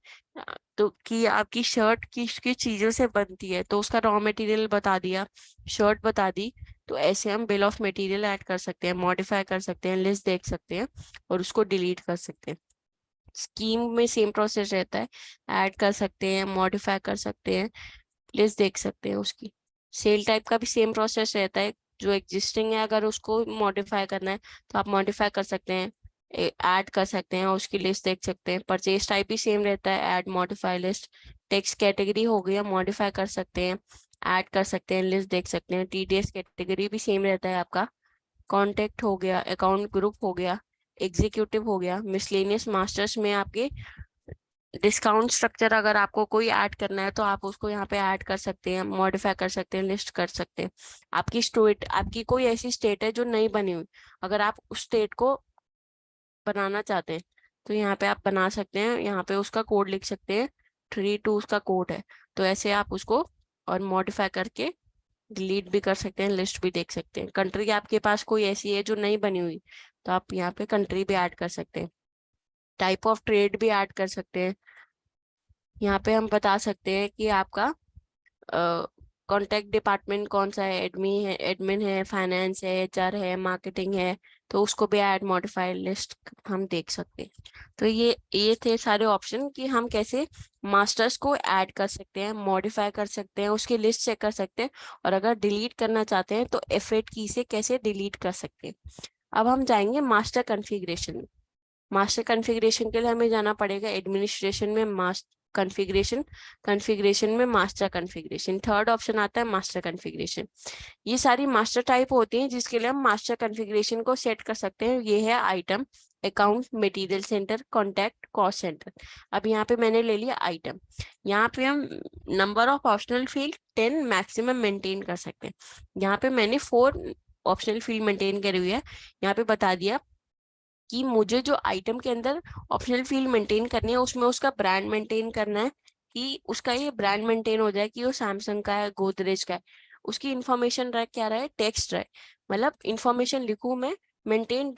तो कि आपकी शर्ट किस किस चीजों से बनती है तो उसका रॉ मटेरियल बता दिया, शर्ट बता दी, तो ऐसे हम बिल ऑफ मटेरियल ऐड कर सकते हैं, मॉडिफाई कर सकते हैं, लिस्ट देख सकते हैं और उसको डिलीट कर सकते हैं। स्कीम में सेम प्रोसेस रहता है, ऐड कर सकते हैं, मॉडिफाई कर सकते हैं, लिस्ट देख सकते हैं उसकी। सेल टाइप का भी सेम प्रोसेस रहता है, जो एग्जिस्टिंग है अगर उसको मॉडिफाई करना है तो आप मॉडिफाई कर सकते हैं, ऐड कर सकते हैं, उसकी लिस्ट देख सकते हैं। परचेज टाइप भी सेम रहता है, add modify list. Text category हो गया, मॉडिफाई कर सकते हैं, ऐड कर सकते हैं, लिस्ट देख सकते हैं। TDS कैटेगरी भी सेम रहता है आपका। कॉन्टेक्ट हो गया, अकाउंट ग्रुप हो गया, एग्जीक्यूटिव हो गया। मिसलेनियस मास्टर्स में आपके डिस्काउंट स्ट्रक्चर अगर आपको कोई ऐड करना है तो आप उसको यहाँ पे ऐड कर सकते हैं, मॉडिफाई कर सकते हैं, लिस्ट कर सकते हैं। आपकी स्टेट, आपकी कोई ऐसी स्टेट है जो नहीं बनी हुई, अगर आप उस स्टेट को बनाना चाहते हैं तो यहाँ पे आप बना सकते हैं, यहाँ पे उसका कोड लिख सकते हैं, 32 उसका कोड है, तो ऐसे आप उसको और मॉडिफाई करके डिलीट भी कर सकते हैं, लिस्ट भी देख सकते हैं। कंट्री आपके पास कोई ऐसी है जो नहीं बनी हुई तो आप यहाँ पे कंट्री भी ऐड कर सकते हैं। टाइप ऑफ ट्रेड भी ऐड कर सकते हैं। यहाँ पे हम बता सकते हैं कि आपका कॉन्टेक्ट डिपार्टमेंट कौन सा है, एडमिन है, फाइनेंस है, HR है, मार्केटिंग है, तो उसको भी ऐड मॉडिफाई लिस्ट हम देख सकते हैं। तो ये थे सारे ऑप्शन कि हम कैसे मास्टर्स को ऐड कर सकते हैं, मॉडिफाई कर सकते हैं, उसकी लिस्ट चेक कर सकते हैं, और अगर डिलीट करना चाहते हैं तो F8 की से कैसे डिलीट कर सकते हैं। अब हम जाएंगे मास्टर कॉन्फ़िगरेशन में। मास्टर कॉन्फ़िगरेशन के लिए हमें जाना पड़ेगा एडमिनिस्ट्रेशन में, मास्टर कॉन्फ़िगरेशन, कॉन्फ़िगरेशन में मास्टर कॉन्फ़िगरेशन, थर्ड ऑप्शन आता है मास्टर कॉन्फ़िगरेशन। ये सारी मास्टर टाइप होती हैं जिसके लिए हम मास्टर कॉन्फ़िगरेशन को सेट कर सकते हैं। ये है item, account, material centre, contact, cost centre. अब यहाँ पे मैंने ले लिया आइटम। यहाँ पे हम number of optional field 10 maximum maintain कर सकते हैं। यहाँ पे मैंने 4 ऑप्शनल फील्ड मेंटेन करी हुई है। यहाँ पे बता दिया कि मुझे जो आइटम के अंदर ऑप्शनल फील्ड मेंटेन करनी है उसमें उसका ब्रांड मेंटेन करना है, कि उसका ये ब्रांड मेंटेन हो जाए कि वो सैमसंग का है, गोदरेज का है। उसकी इंफॉर्मेशन रहे, क्या रहे, टेक्स्ट रहे, मतलब इंफॉर्मेशन लिखूं मैं, मेंटेन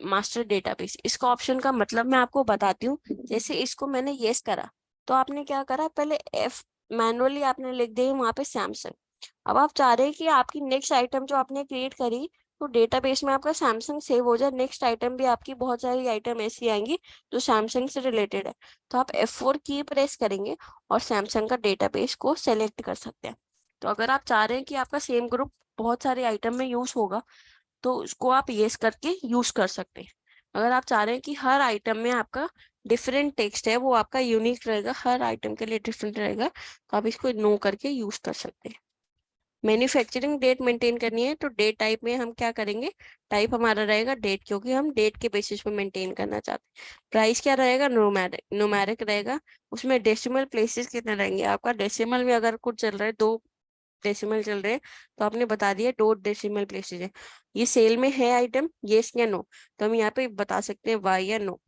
मास्टर डेटाबेस। इसका ऑप्शन का मतलब मैं आपको बताती हूँ। जैसे इसको मैंने यस करा तो आपने क्या करा, पहले F मैनुअली आपने लिख दिया वहां पे सैमसंग। अब आप चाह रहे हैं कि आपकी नेक्स्ट आइटम जो आपने क्रिएट करी तो डेटाबेस में आपका सैमसंग सेव हो जाए, नेक्स्ट आइटम भी आपकी बहुत सारी आइटम ऐसी आएंगी जो सैमसंग से रिलेटेड है, तो आप F4 की प्रेस करेंगे और सैमसंग का डेटाबेस को सेलेक्ट कर सकते हैं। तो अगर आप चाह रहे हैं कि आपका सेम ग्रुप बहुत सारे आइटम में यूज होगा तो उसको आप येस करके यूज कर सकते हैं। अगर आप चाह रहे हैं कि हर आइटम में आपका डिफरेंट टेक्स्ट है, वो आपका यूनिक रहेगा, हर आइटम के लिए डिफरेंट रहेगा, तो आप इसको नो करके यूज कर सकते हैं। मैन्युफैक्चरिंग डेट मेंटेन करनी है तो डेट टाइप में हम क्या करेंगे, टाइप हमारा रहेगा डेट, क्योंकि हम डेट के बेसिस पे मेंटेन करना चाहते हैं। प्राइस क्या रहेगा, न्यूमेरिक, न्यूमेरिक रहेगा। उसमें डेसिमल प्लेसेस कितने रहेंगे, आपका डेसिमल में अगर कुछ चल रहा है, 2 डेसिमल चल रहे हैं तो आपने बता दिया 2 डेसिमल प्लेसेस है। ये सेल में है आइटम, येस या नो, तो हम यहाँ पे बता सकते हैं वाई या नो।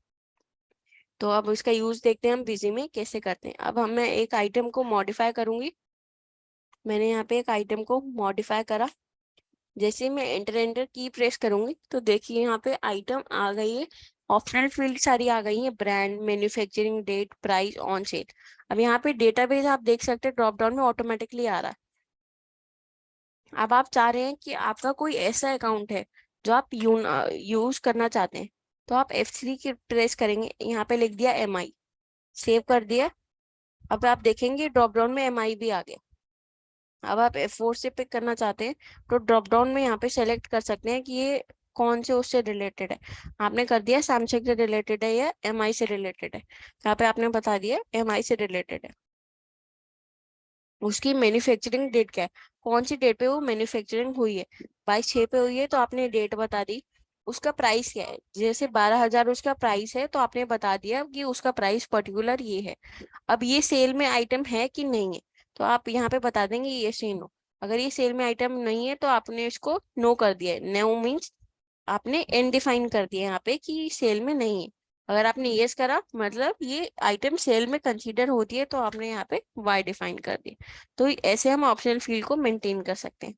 तो अब इसका यूज देखते हैं हम बिजी में कैसे करते हैं। अब हम मैं एक आइटम को मॉडिफाई करूंगी। मैंने यहाँ पे एक आइटम को मॉडिफाई करा, जैसे मैं एंटर एंटर की प्रेस करूंगी तो देखिए यहाँ पे आइटम आ गई है, ऑप्शनल फील्ड सारी आ गई है, brand, manufacturing date, price, on sale. अब यहाँ पे डेटाबेस आप देख सकते हैं ड्रॉप डाउन में ऑटोमेटिकली आ रहा है। अब आप चाह रहे हैं कि आपका कोई ऐसा अकाउंट है जो आप यूज करना चाहते हैं तो आप F3 की प्रेस करेंगे, यहाँ पे लिख दिया MI, सेव कर दिया। अब आप देखेंगे ड्रॉप डाउन में MI भी आ गया। अब आप F4 से पिक करना चाहते हैं तो ड्रॉप डाउन में यहाँ पे सेलेक्ट कर सकते हैं कि ये कौन से उससे रिलेटेड है। आपने कर दिया सैमसंग से रिलेटेड है या एमआई से रिलेटेड है, यहाँ पे आपने बता दिया एमआई से रिलेटेड है। उसकी मैन्युफैक्चरिंग डेट क्या है, कौन सी डेट पे वो मैन्युफैक्चरिंग हुई है, 22/6 पे हुई है तो आपने डेट बता दी। उसका प्राइस क्या है, जैसे 12,000 उसका प्राइस है तो आपने बता दिया कि उसका प्राइस पर्टिकुलर ये है। अब ये सेल में आइटम है कि नहीं है, तो आप यहाँ पे बता देंगे ये सी नो। अगर ये सेल में आइटम नहीं है तो आपने इसको नो कर दिया है। नो मीन्स आपने एन डिफाइन कर दिया यहाँ पे कि सेल में नहीं है। अगर आपने यस करा मतलब ये आइटम सेल में कंसीडर होती है, तो आपने यहाँ पे वाई डिफाइन कर दिया। तो ऐसे हम ऑप्शनल फील्ड को मेंटेन कर सकते हैं।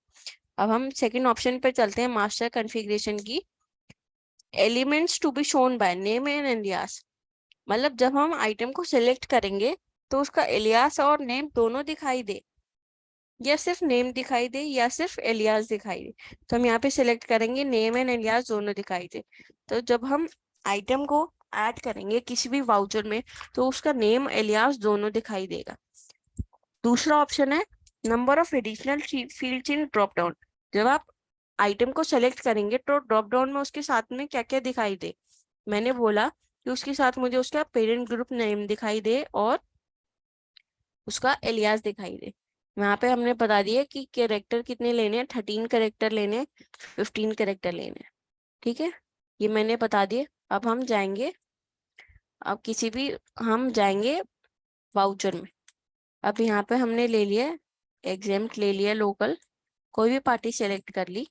अब हम सेकंड ऑप्शन पे चलते हैं, मास्टर कॉन्फ़िगरेशन की। Elements to be shown by name and alias, मतलब जब हम आइटम को सिलेक्ट करेंगे तो उसका एलियास और नेम दोनों दिखाई दे, या सिर्फ नेम दिखाई दे या सिर्फ एलियास दिखाई दे। तो हम यहाँ पे सिलेक्ट करेंगे नेम एंड एलियास दोनों दिखाई दे। तो जब हम आइटम को ऐड करेंगे किसी भी वाउचर में तो उसका नेम एलियास दोनों दिखाई देगा। दूसरा ऑप्शन है number of additional fields in drop down. जब आप आइटम को सेलेक्ट करेंगे तो ड्रॉप डाउन में उसके साथ में क्या क्या दिखाई दे। मैंने बोला कि उसके साथ मुझे उसका पेरेंट ग्रुप नेम दिखाई दे और उसका एलियास दिखाई दे। वहां पे हमने बता दिया कि कैरेक्टर कितने लेने हैं, 13 कैरेक्टर लेने हैं, 15 कैरेक्टर लेने हैं। ठीक है, ये मैंने बता दिए। अब हम जाएंगे, अब किसी भी हम जाएंगे वाउचर में। अब यहाँ पे हमने ले लिया एग्जेम्प्ट, ले लिया लोकल, कोई भी पार्टी सेलेक्ट कर ली।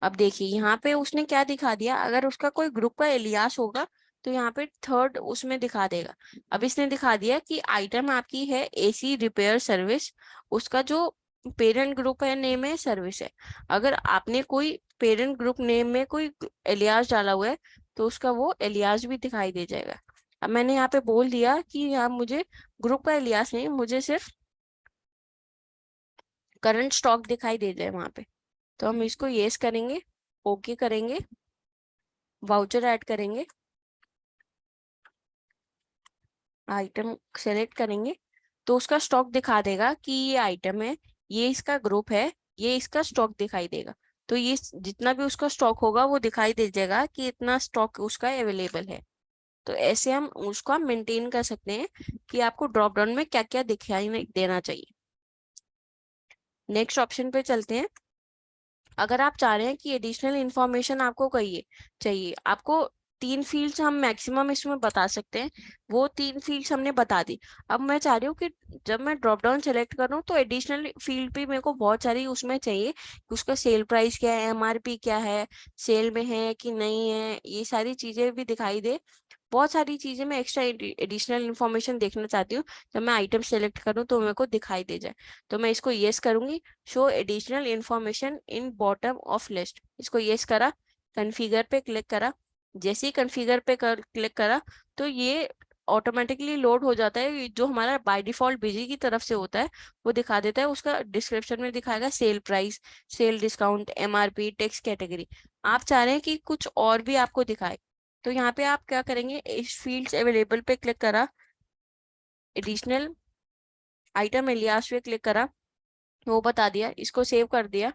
अब देखिए यहाँ पे उसने क्या दिखा दिया, अगर उसका कोई ग्रुप का एलियास होगा तो यहाँ पे थर्ड उसमें दिखा देगा। अब इसने दिखा दिया कि आइटम आपकी है एसी रिपेयर सर्विस, उसका जो पेरेंट ग्रुप है नेम है सर्विस है। अगर आपने कोई पेरेंट ग्रुप नेम में कोई एलियास डाला हुआ है तो उसका वो एलियास भी दिखाई दे जाएगा। अब मैंने यहाँ पे बोल दिया कि यहाँ मुझे ग्रुप का एलियास नहीं, मुझे सिर्फ करंट स्टॉक दिखाई दे जाए वहां पे। तो हम इसको येस करेंगे, ओके करेंगे, वाउचर ऐड करेंगे, आइटम सेलेक्ट करेंगे तो उसका स्टॉक दिखा देगा कि ये आइटम है, ये इसका ग्रुप है, ये इसका स्टॉक दिखाई देगा। तो ये जितना भी उसका स्टॉक होगा वो दिखाई दे जाएगा कि इतना स्टॉक उसका अवेलेबल है। तो ऐसे हम उसको मेंटेन कर सकते हैं कि आपको ड्रॉप डाउन में क्या क्या दिखाई देना चाहिए। नेक्स्ट ऑप्शन पे चलते हैं। अगर आप चाह रहे हैं कि एडिशनल इंफॉर्मेशन आपको चाहिए आपको 3 फील्ड्स हम मैक्सिमम इसमें बता सकते हैं, वो 3 फील्ड्स हमने बता दी। अब मैं चाह रही हूँ कि जब मैं ड्रॉप डाउन सेलेक्ट करूँ तो एडिशनल फील्ड भी मेरे को बहुत सारी उसमें चाहिए कि उसका सेल प्राइस क्या है, एमआरपी क्या है, सेल में है कि नहीं है, ये सारी चीजें भी दिखाई दे। बहुत सारी चीजें मैं एक्स्ट्रा एडिशनल इन्फॉर्मेशन देखना चाहती हूँ, जब मैं आइटम सेलेक्ट करूँ तो मेरे को दिखाई दे जाए। तो मैं इसको यस करूंगी, show additional information in bottom of list, इसको यस करा, कॉन्फ़िगर पे क्लिक करा। जैसे ही कॉन्फ़िगर पे क्लिक करा तो ये ऑटोमेटिकली लोड हो जाता है, जो हमारा बाय डिफॉल्ट बिजी की तरफ से होता है वो दिखा देता है। उसका डिस्क्रिप्शन में दिखाएगा sale price, sale discount, MRP, text category. आप चाह रहे हैं कि कुछ और भी आपको दिखाए तो यहाँ पे आप क्या करेंगे, इस फील्ड्स अवेलेबल पे क्लिक करा, एडिशनल आइटम एलियास पे क्लिक करा, वो बता दिया, इसको सेव कर दिया।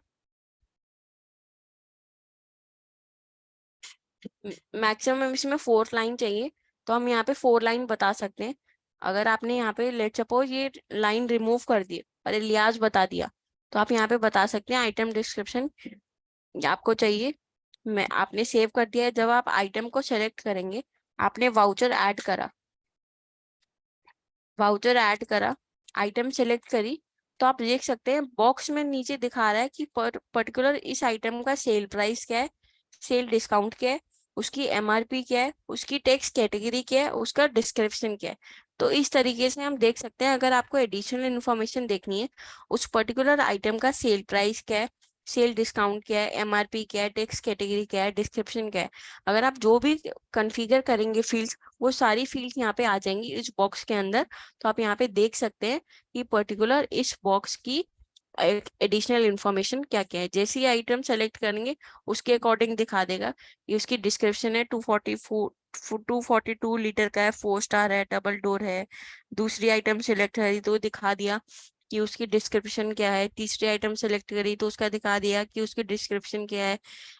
मैक्सिमम इसमें 4 लाइन चाहिए तो हम यहाँ पे 4 लाइन बता सकते हैं। अगर आपने यहाँ पे लेट सपोज ये लाइन रिमूव कर दी और एलियास बता दिया तो आप यहाँ पे बता सकते हैं आइटम डिस्क्रिप्शन आपको चाहिए। मैं आपने सेव कर दिया है। जब आप आइटम को सेलेक्ट करेंगे, आपने वाउचर ऐड करा, आइटम सेलेक्ट करी, तो आप देख सकते हैं बॉक्स में नीचे दिखा रहा है कि पर्टिकुलर इस आइटम का सेल प्राइस क्या है, सेल डिस्काउंट क्या है, उसकी एमआरपी क्या है, उसकी टैक्स कैटेगरी क्या है, उसका डिस्क्रिप्शन क्या है। तो इस तरीके से हम देख सकते हैं अगर आपको एडिशनल इन्फॉर्मेशन देखनी है, उस पर्टिकुलर आइटम का सेल प्राइस क्या है, सेल डिस्काउंट क्या है, एमआरपी क्या है, टैक्स कैटेगरी क्या है, डिस्क्रिप्शन क्या है। अगर आप जो भी कॉन्फ़िगर करेंगे फील्ड्स, वो सारी फील्ड्स यहाँ पे आ जाएंगी इस बॉक्स के अंदर। तो आप यहाँ पे देख सकते हैं कि पर्टिकुलर इस बॉक्स की एडिशनल इंफॉर्मेशन क्या क्या है। जैसे ही आइटम सेलेक्ट करेंगे उसके अकॉर्डिंग दिखा देगा। ये उसकी डिस्क्रिप्शन है, 242 लीटर का है, 4 स्टार है, डबल डोर है। दूसरी आइटम सेलेक्ट है तो दिखा दिया कि उसकी डिस्क्रिप्शन क्या है, तीसरी आइटम सेलेक्ट करी तो उसका दिखा दिया कि उसकी डिस्क्रिप्शन क्या है।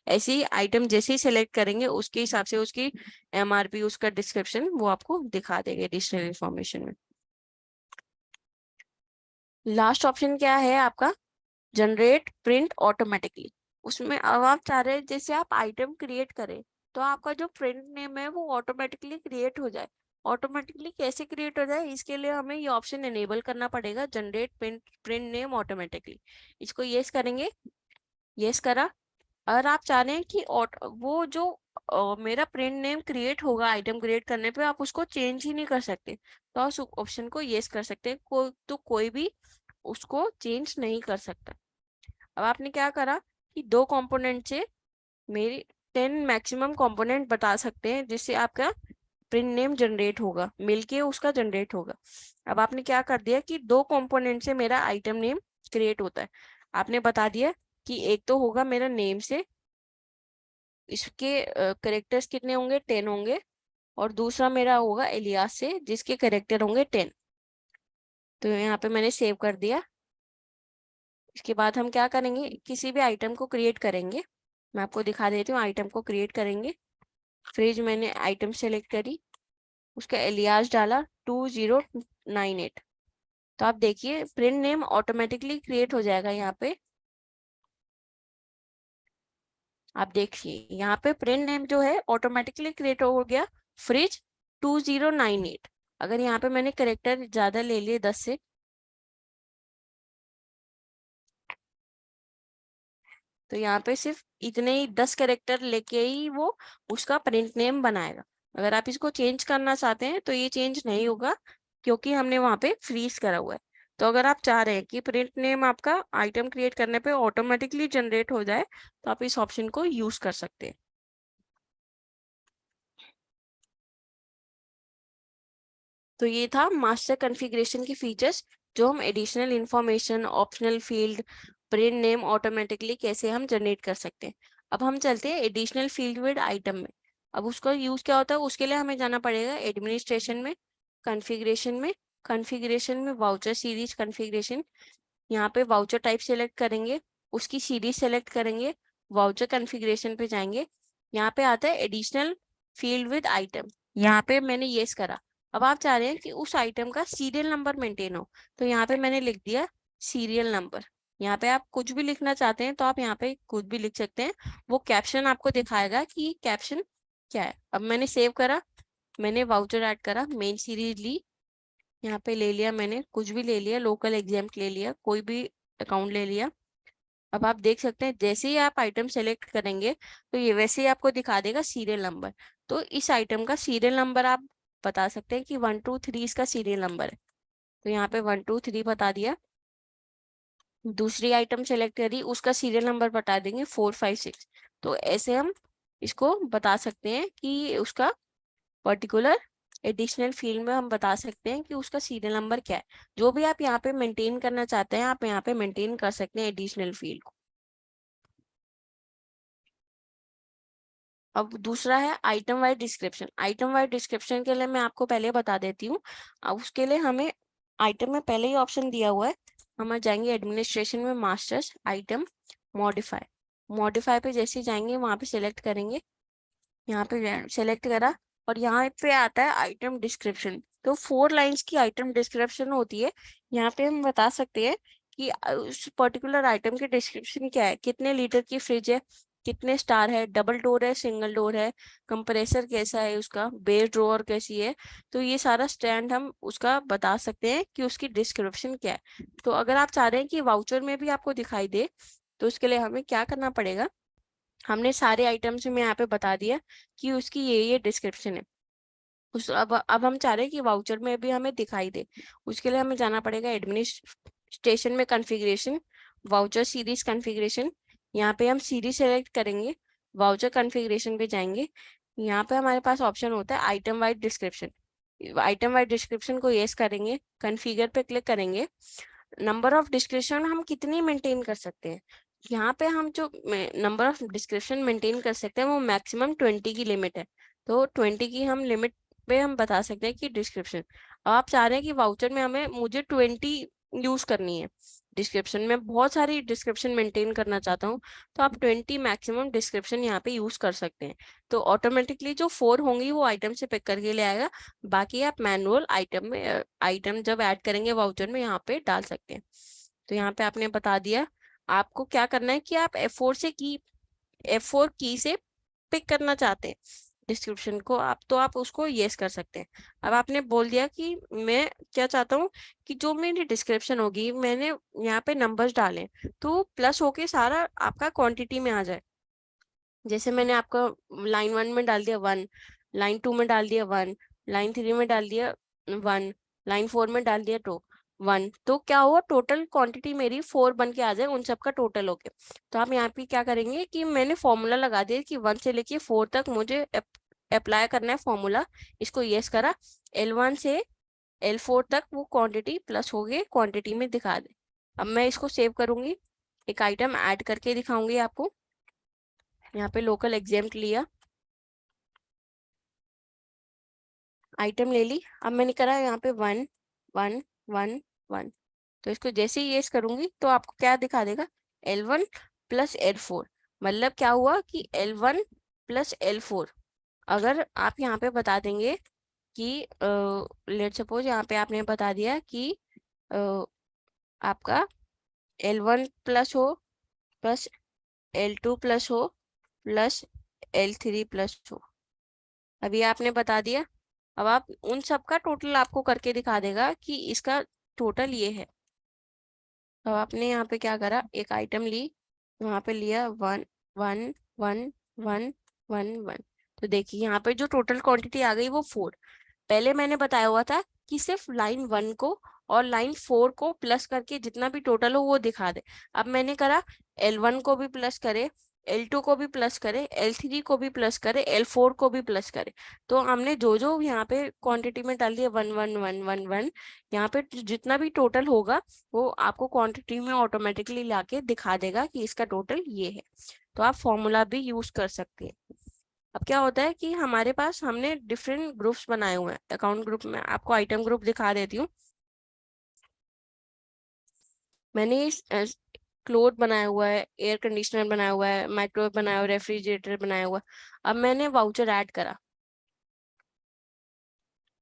ऐसे ही आइटम जैसे ही सेलेक्ट करेंगे उसके हिसाब से उसकी एमआरपी, उसका डिस्क्रिप्शन वो आपको दिखा देगा एडिशनल इंफॉर्मेशन में। लास्ट ऑप्शन क्या है आपका, जनरेट प्रिंट ऑटोमेटिकली। उसमें अब आप चाह रहे हैं जैसे आप आइटम क्रिएट करें तो आपका जो प्रिंट नेम है वो ऑटोमेटिकली क्रिएट हो जाए। ऑटोमेटिकली कैसे क्रिएट हो जाए, इसके लिए हमें ये ऑप्शन एनेबल करना पड़ेगा, जनरेट प्रिंट नेम ऑटोमेटिकली। इसको यस करेंगे, यस करा। अगर आप चाह रहे हैं कि वो जो मेरा प्रिंट नेम क्रिएट होगा आइटम क्रिएट करने पे, आप उसको चेंज ही नहीं कर सकते, तो उस ऑप्शन को यस कर सकते हैं। कोई भी उसको चेंज नहीं कर सकता। अब आपने क्या करा कि दो कंपोनेंट से मेरी 10 मैक्सिमम कंपोनेंट बता सकते हैं जिससे आपका प्रिंट नेम जनरेट होगा, मिलके उसका जनरेट होगा। अब आपने क्या कर दिया कि दो कंपोनेंट से मेरा आइटम नेम क्रिएट होता है। आपने बता दिया कि एक तो होगा मेरा नेम से, इसके करेक्टर्स कितने होंगे, 10 होंगे। और दूसरा मेरा होगा एलियास से जिसके करेक्टर होंगे 10। तो यहाँ पे मैंने सेव कर दिया। इसके बाद हम क्या करेंगे, किसी भी आइटम को क्रिएट करेंगे। मैं आपको दिखा देती हूँ, आइटम को क्रिएट करेंगे। फ्रिज मैंने आइटम सेलेक्ट करी, उसका एलियास डाला 2098। तो आप देखिए प्रिंट नेम ऑटोमेटिकली क्रिएट हो जाएगा यहाँ पे। आप देखिए यहाँ पे प्रिंट नेम जो है ऑटोमेटिकली क्रिएट हो गया, फ्रिज 2098। अगर यहाँ पे मैंने करेक्टर ज्यादा ले लिए 10 से, तो यहाँ पे सिर्फ इतने ही 10 कैरेक्टर लेके ही वो उसका प्रिंट नेम बनाएगा। अगर आप इसको चेंज करना चाहते हैं तो ये चेंज नहीं होगा क्योंकि हमने वहां पे फ्रीज करा हुआ है। तो अगर आप चाह रहे हैं कि प्रिंट नेम आपका आइटम क्रिएट करने पे ऑटोमेटिकली जनरेट हो जाए तो आप इस ऑप्शन को यूज कर सकते हैं। तो ये था मास्टर कॉन्फ़िगरेशन की फीचर्स, जो हम additional information, optional field, print name automatically कैसे हम जनरेट कर सकते हैं। अब हम चलते हैं एडिशनल फील्ड विद आइटम में। अब उसका यूज क्या होता है, उसके लिए हमें जाना पड़ेगा एडमिनिस्ट्रेशन में, कॉन्फ़िगरेशन में, कॉन्फ़िगरेशन में वाउचर सीरीज कॉन्फ़िगरेशन। यहाँ पे वाउचर टाइप सेलेक्ट करेंगे, उसकी सीरीज सेलेक्ट करेंगे, वाउचर कॉन्फ़िगरेशन पे जाएंगे। यहाँ पे आता है एडिशनल फील्ड विद आइटम, यहाँ पे मैंने येस करा। अब आप चाह रहे हैं कि उस आइटम का सीरियल नंबर मेंटेन हो, तो यहाँ पे मैंने लिख दिया सीरियल नंबर। यहाँ पे आप कुछ भी लिखना चाहते हैं तो आप यहाँ पे कुछ भी लिख सकते हैं, वो कैप्शन आपको दिखाएगा कि कैप्शन क्या है। अब मैंने सेव करा, मैंने वाउचर ऐड करा, मेन सीरीज ली, यहाँ पे ले लिया, मैंने कुछ भी ले लिया, लोकल एग्जाम्प ले लिया, कोई भी अकाउंट ले लिया। अब आप देख सकते हैं जैसे ही आप आइटम सेलेक्ट करेंगे तो ये वैसे ही आपको दिखा देगा सीरियल नंबर। तो इस आइटम का सीरियल नंबर आप बता सकते हैं कि 123 इसका सीरियल नंबर है, तो यहाँ पे 123 बता दिया। दूसरी आइटम सेलेक्ट करी, उसका सीरियल नंबर बता देंगे 456। तो ऐसे हम इसको बता सकते हैं कि उसका पर्टिकुलर एडिशनल फील्ड में हम बता सकते हैं कि उसका सीरियल नंबर क्या है। जो भी आप यहाँ पे मेंटेन करना चाहते हैं आप यहाँ पे मेंटेन कर सकते हैं एडिशनल फील्ड को। अब दूसरा है item wise description. Item wise description के लिए मैं आपको पहले बता देती हूँ। अब उसके लिए हमें आइटम में पहले ही ऑप्शन दिया हुआ है, हम जाएंगे एडमिनिस्ट्रेशन में, मास्टर्स, आइटम, मॉडिफाई। मॉडिफाई पे जैसे जाएंगे वहां पे सिलेक्ट करेंगे, यहाँ पे सेलेक्ट करा और यहाँ पे आता है आइटम डिस्क्रिप्शन। तो 4 लाइंस की आइटम डिस्क्रिप्शन होती है। यहाँ पे हम बता सकते हैं कि उस पर्टिकुलर आइटम की डिस्क्रिप्शन क्या है, कितने लीटर की फ्रिज है, कितने स्टार है, डबल डोर है, सिंगल डोर है, कंप्रेसर कैसा है उसका, बेस ड्रॉअर कैसी है। तो ये सारा स्टैंड हम उसका बता सकते हैं कि उसकी डिस्क्रिप्शन क्या है। तो अगर आप चाह रहे हैं कि वाउचर में भी आपको दिखाई दे तो उसके लिए हमें क्या करना पड़ेगा, हमने सारे आइटम्स में यहाँ पे बता दिया कि उसकी ये डिस्क्रिप्शन है। अब हम चाह रहे हैं कि वाउचर में भी हमें दिखाई दे, उसके लिए हमें जाना पड़ेगा एडमिनिस्ट्रेशन में, कॉन्फ़िगरेशन, वाउचर सीरीज कॉन्फ़िगरेशन। यहाँ पे हम सीरीज सेलेक्ट करेंगे, वाउचर कॉन्फ़िगरेशन पे जाएंगे। यहाँ पे हमारे पास ऑप्शन होता है item wise description. Item wise description को यस करेंगे, कॉन्फ़िगर पे क्लिक करेंगे। नंबर ऑफ डिस्क्रिप्शन हम कितनी मेंटेन कर सकते हैं, यहाँ पे हम जो नंबर ऑफ डिस्क्रिप्शन मेंटेन कर सकते हैं वो मैक्सिमम 20 की लिमिट है। तो 20 की हम लिमिट पे हम बता सकते हैं कि डिस्क्रिप्शन। अब आप चाह रहे हैं कि वाउचर में हमें मुझे 20 यूज करनी है। डिस्क्रिप्शन में बहुत सारी डिस्क्रिप्शन मेंटेन करना चाहता हूँ तो आप 20 मैक्सिमम डिस्क्रिप्शन यहाँ पे यूज कर सकते हैं। तो ऑटोमेटिकली जो 4 होंगी वो आइटम से पिक करके ले आएगा, बाकी आप मैनुअल आइटम में आइटम जब ऐड करेंगे वाउचर में यहाँ पे डाल सकते हैं। तो यहाँ पे आपने बता दिया। आपको क्या करना है कि आप F4 की से पिक करना चाहते हैं डिस्क्रिप्शन को, आप तो आप उसको यस कर सकते हैं। अब आपने बोल दिया कि मैं क्या चाहता हूँ कि जो मेरी डिस्क्रिप्शन होगी मैंने यहाँ पे नंबर्स डाले तो प्लस होके सारा आपका क्वांटिटी में आ जाए। जैसे मैंने आपका लाइन 1 में डाल दिया 1, लाइन 2 में डाल दिया 1, लाइन 3 में डाल दिया 1, लाइन 4 में डाल दिया 1, तो क्या हुआ टोटल क्वांटिटी मेरी 4 बन के आ जाए उन सबका टोटल होके। तो आप यहाँ पे क्या करेंगे कि मैंने फॉर्मूला लगा दिया कि 1 से लेके 4 तक मुझे अप्लाई करना है फॉर्मूला, इसको यस करा, L1 से L4 तक वो क्वांटिटी प्लस हो गए क्वांटिटी में दिखा दे। अब मैं इसको सेव करूंगी, एक आइटम ऐड करके दिखाऊंगी आपको। यहाँ पे लोकल एग्जाम्पल लिया, आइटम ले ली, अब मैंने करा यहाँ पे 1 1 1 1, तो इसको जैसे ही यस करूंगी तो आपको क्या दिखा देगा L1 प्लस L4, मतलब क्या हुआ कि L1 प्लस L4। अगर आप यहाँ पे बता देंगे कि लेट सपोज यहाँ पे आपने बता दिया कि आपका L1 प्लस हो प्लस L2 प्लस हो प्लस L3 प्लस हो, अभी आपने बता दिया। अब आप उन सब का टोटल आपको करके दिखा देगा कि इसका टोटल ये है। अब आपने यहाँ पे क्या करा, एक आइटम ली, वहां पे लिया 1 1 1 1 1 1, तो देखिए यहाँ पे जो टोटल क्वांटिटी आ गई वो 4। पहले मैंने बताया हुआ था कि सिर्फ लाइन 1 को और लाइन 4 को प्लस करके जितना भी टोटल हो वो दिखा दे। अब मैंने करा L1 को भी प्लस करे, L2 को भी प्लस करे, L3 को भी प्लस करे, L4 को भी प्लस करे। तो हमने जो जो यहाँ पे क्वांटिटी में डाल दिया 1 1 1 1 1, यहाँ पे जितना भी टोटल होगा वो आपको क्वांटिटी में ऑटोमेटिकली लाके दिखा देगा कि इसका टोटल ये है। तो आप फॉर्मूला भी यूज कर सकते हैं। अब क्या होता है कि हमारे पास हमने डिफरेंट ग्रुप्स बनाए हुए हैं। अकाउंट ग्रुप में आपको आइटम ग्रुप दिखा देती हूँ। मैंने क्लोथ बनाया हुआ है, एयर कंडीशनर बनाया हुआ है, माइक्रोवेव बनाया हुआ है, रेफ्रिजरेटर बनाया हुआ है। अब मैंने वाउचर ऐड करा,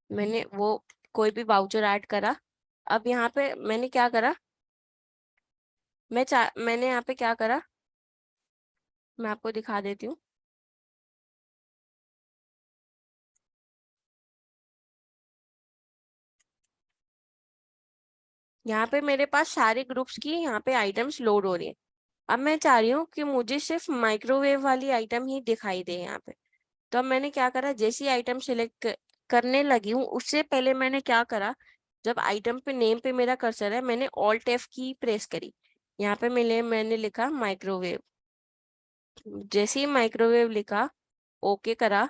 मैंने वो कोई भी वाउचर ऐड करा। अब यहाँ पे मैंने क्या करा, मैंने यहाँ पे क्या करा, मैं आपको दिखा देती हूँ। यहाँ पे मेरे पास सारे ग्रुप्स की यहाँ पे आइटम्स लोड हो रही है। अब मैं चाह रही हूँ कि मुझे सिर्फ माइक्रोवेव वाली आइटम ही दिखाई दे यहाँ पे। तो अब मैंने क्या करा, जैसी आइटम सिलेक्ट करने लगी हूँ उससे पहले मैंने क्या करा, जब आइटम पे नेम पे मेरा कर्सर है मैंने ऑल्ट F की प्रेस करी, यहाँ पे मैंने लिखा माइक्रोवेव। जैसे ही माइक्रोवेव लिखा, ओके करा,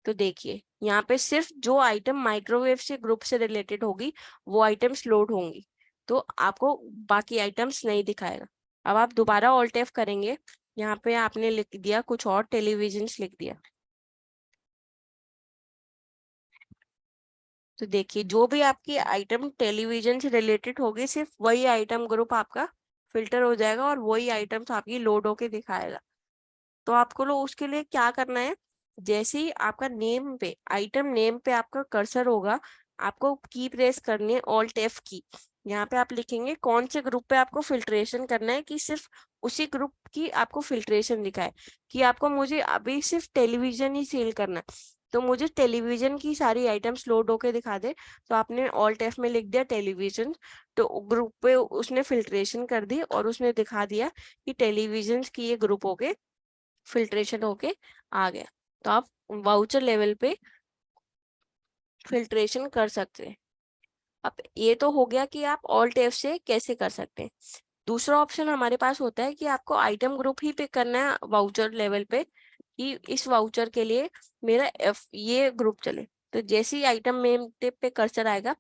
तो देखिए यहाँ पे सिर्फ जो आइटम माइक्रोवेव से ग्रुप से रिलेटेड होगी वो आइटम्स लोड होंगी, तो आपको बाकी आइटम्स नहीं दिखाएगा। अब आप दोबारा ऑल्ट F करेंगे, यहाँ पे आपने लिख दिया कुछ और, टेलीविजन लिख दिया, तो देखिए जो भी आपकी आइटम टेलीविजन से रिलेटेड होगी सिर्फ वही आइटम ग्रुप आपका फिल्टर हो जाएगा और वही आइटम्स आपकी लोड होके दिखाएगा। तो आपको लो उसके लिए क्या करना है, जैसे ही आपका नेम पे आइटम नेम पे आपका कर्सर होगा, आपको की प्रेस करनी है ऑल्ट F की। यहाँ पे आप लिखेंगे कौन से ग्रुप पे आपको फिल्ट्रेशन करना है कि सिर्फ उसी ग्रुप की आपको फिल्ट्रेशन दिखाए, कि आपको मुझे अभी सिर्फ टेलीविजन ही सेल करना है तो मुझे टेलीविजन की सारी आइटम्स लोड होके दिखा दे। तो आपने ऑल्ट F में लिख दिया टेलीविजन, तो ग्रुप पे उसने फिल्ट्रेशन कर दी और उसने दिखा दिया कि टेलीविजन की ये ग्रुप होके फिल्ट्रेशन होके आ गया। तो आप वाउचर लेवल पे फिल्ट्रेशन कर सकते हैं। अब ये तो हो गया कि आप ऑल्ट F से कैसे कर सकते हैं। दूसरा ऑप्शन हमारे पास होता है कि आपको आइटम ग्रुप ही पिक करना है वाउचर लेवल पे, कि इस वाउचर के लिए मेरा ये ग्रुप चले। तो जैसे ही आइटम नेम टिप पे कर्सर आएगा,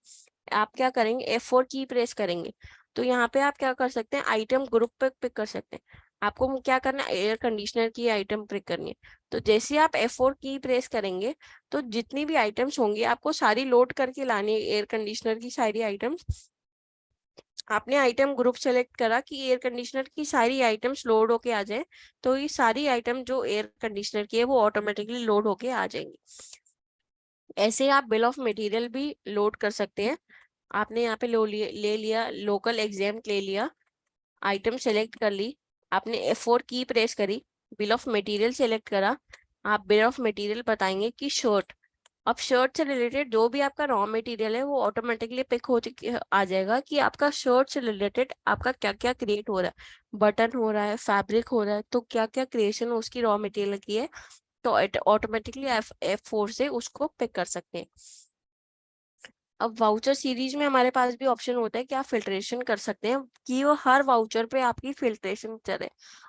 आप क्या करेंगे, F4 की प्रेस करेंगे, तो यहाँ पे आप क्या कर सकते हैं, आइटम ग्रुप पे पिक कर सकते हैं। आपको क्या करना है, एयर कंडीशनर की आइटम पिक करनी है। तो जैसे आप F4 की प्रेस करेंगे तो जितनी भी आइटम्स होंगी आपको सारी लोड करके लानी है, एयर कंडीशनर की सारी आइटम्स आपने आइटम ग्रुप सेलेक्ट करा कि एयर कंडीशनर की सारी आइटम्स लोड होके आ जाए, तो ये सारी आइटम जो एयर कंडीशनर की है वो ऑटोमेटिकली लोड होके आ जाएंगी। ऐसे आप बिल ऑफ मटेरियल भी लोड कर सकते हैं। आपने यहाँ पे ले लिया लोकल एग्जाम्प ले लिया, आइटम सेलेक्ट कर ली, आपने F4 की प्रेस करी, बिल ऑफ मटेरियल सेलेक्ट करा, आप बिल ऑफ मटेरियल बताएंगे कि शर्ट। अब शर्ट से रिलेटेड जो भी आपका रॉ मटेरियल है वो ऑटोमेटिकली पिक आ जाएगा कि आपका शर्ट से रिलेटेड आपका क्या क्या क्रिएट हो रहा है, बटन हो रहा है, फैब्रिक हो रहा है, तो क्या क्या क्रिएशन उसकी रॉ मटेरियल की है, तो ऑटोमेटिकली F4 से उसको पिक कर सकते हैं। अब वाउचर सीरीज में हमारे पास भी ऑप्शन होता है कि आप फिल्ट्रेशन कर सकते हैं कि वो हर वाउचर पे आपकी फिल्ट्रेशन चले।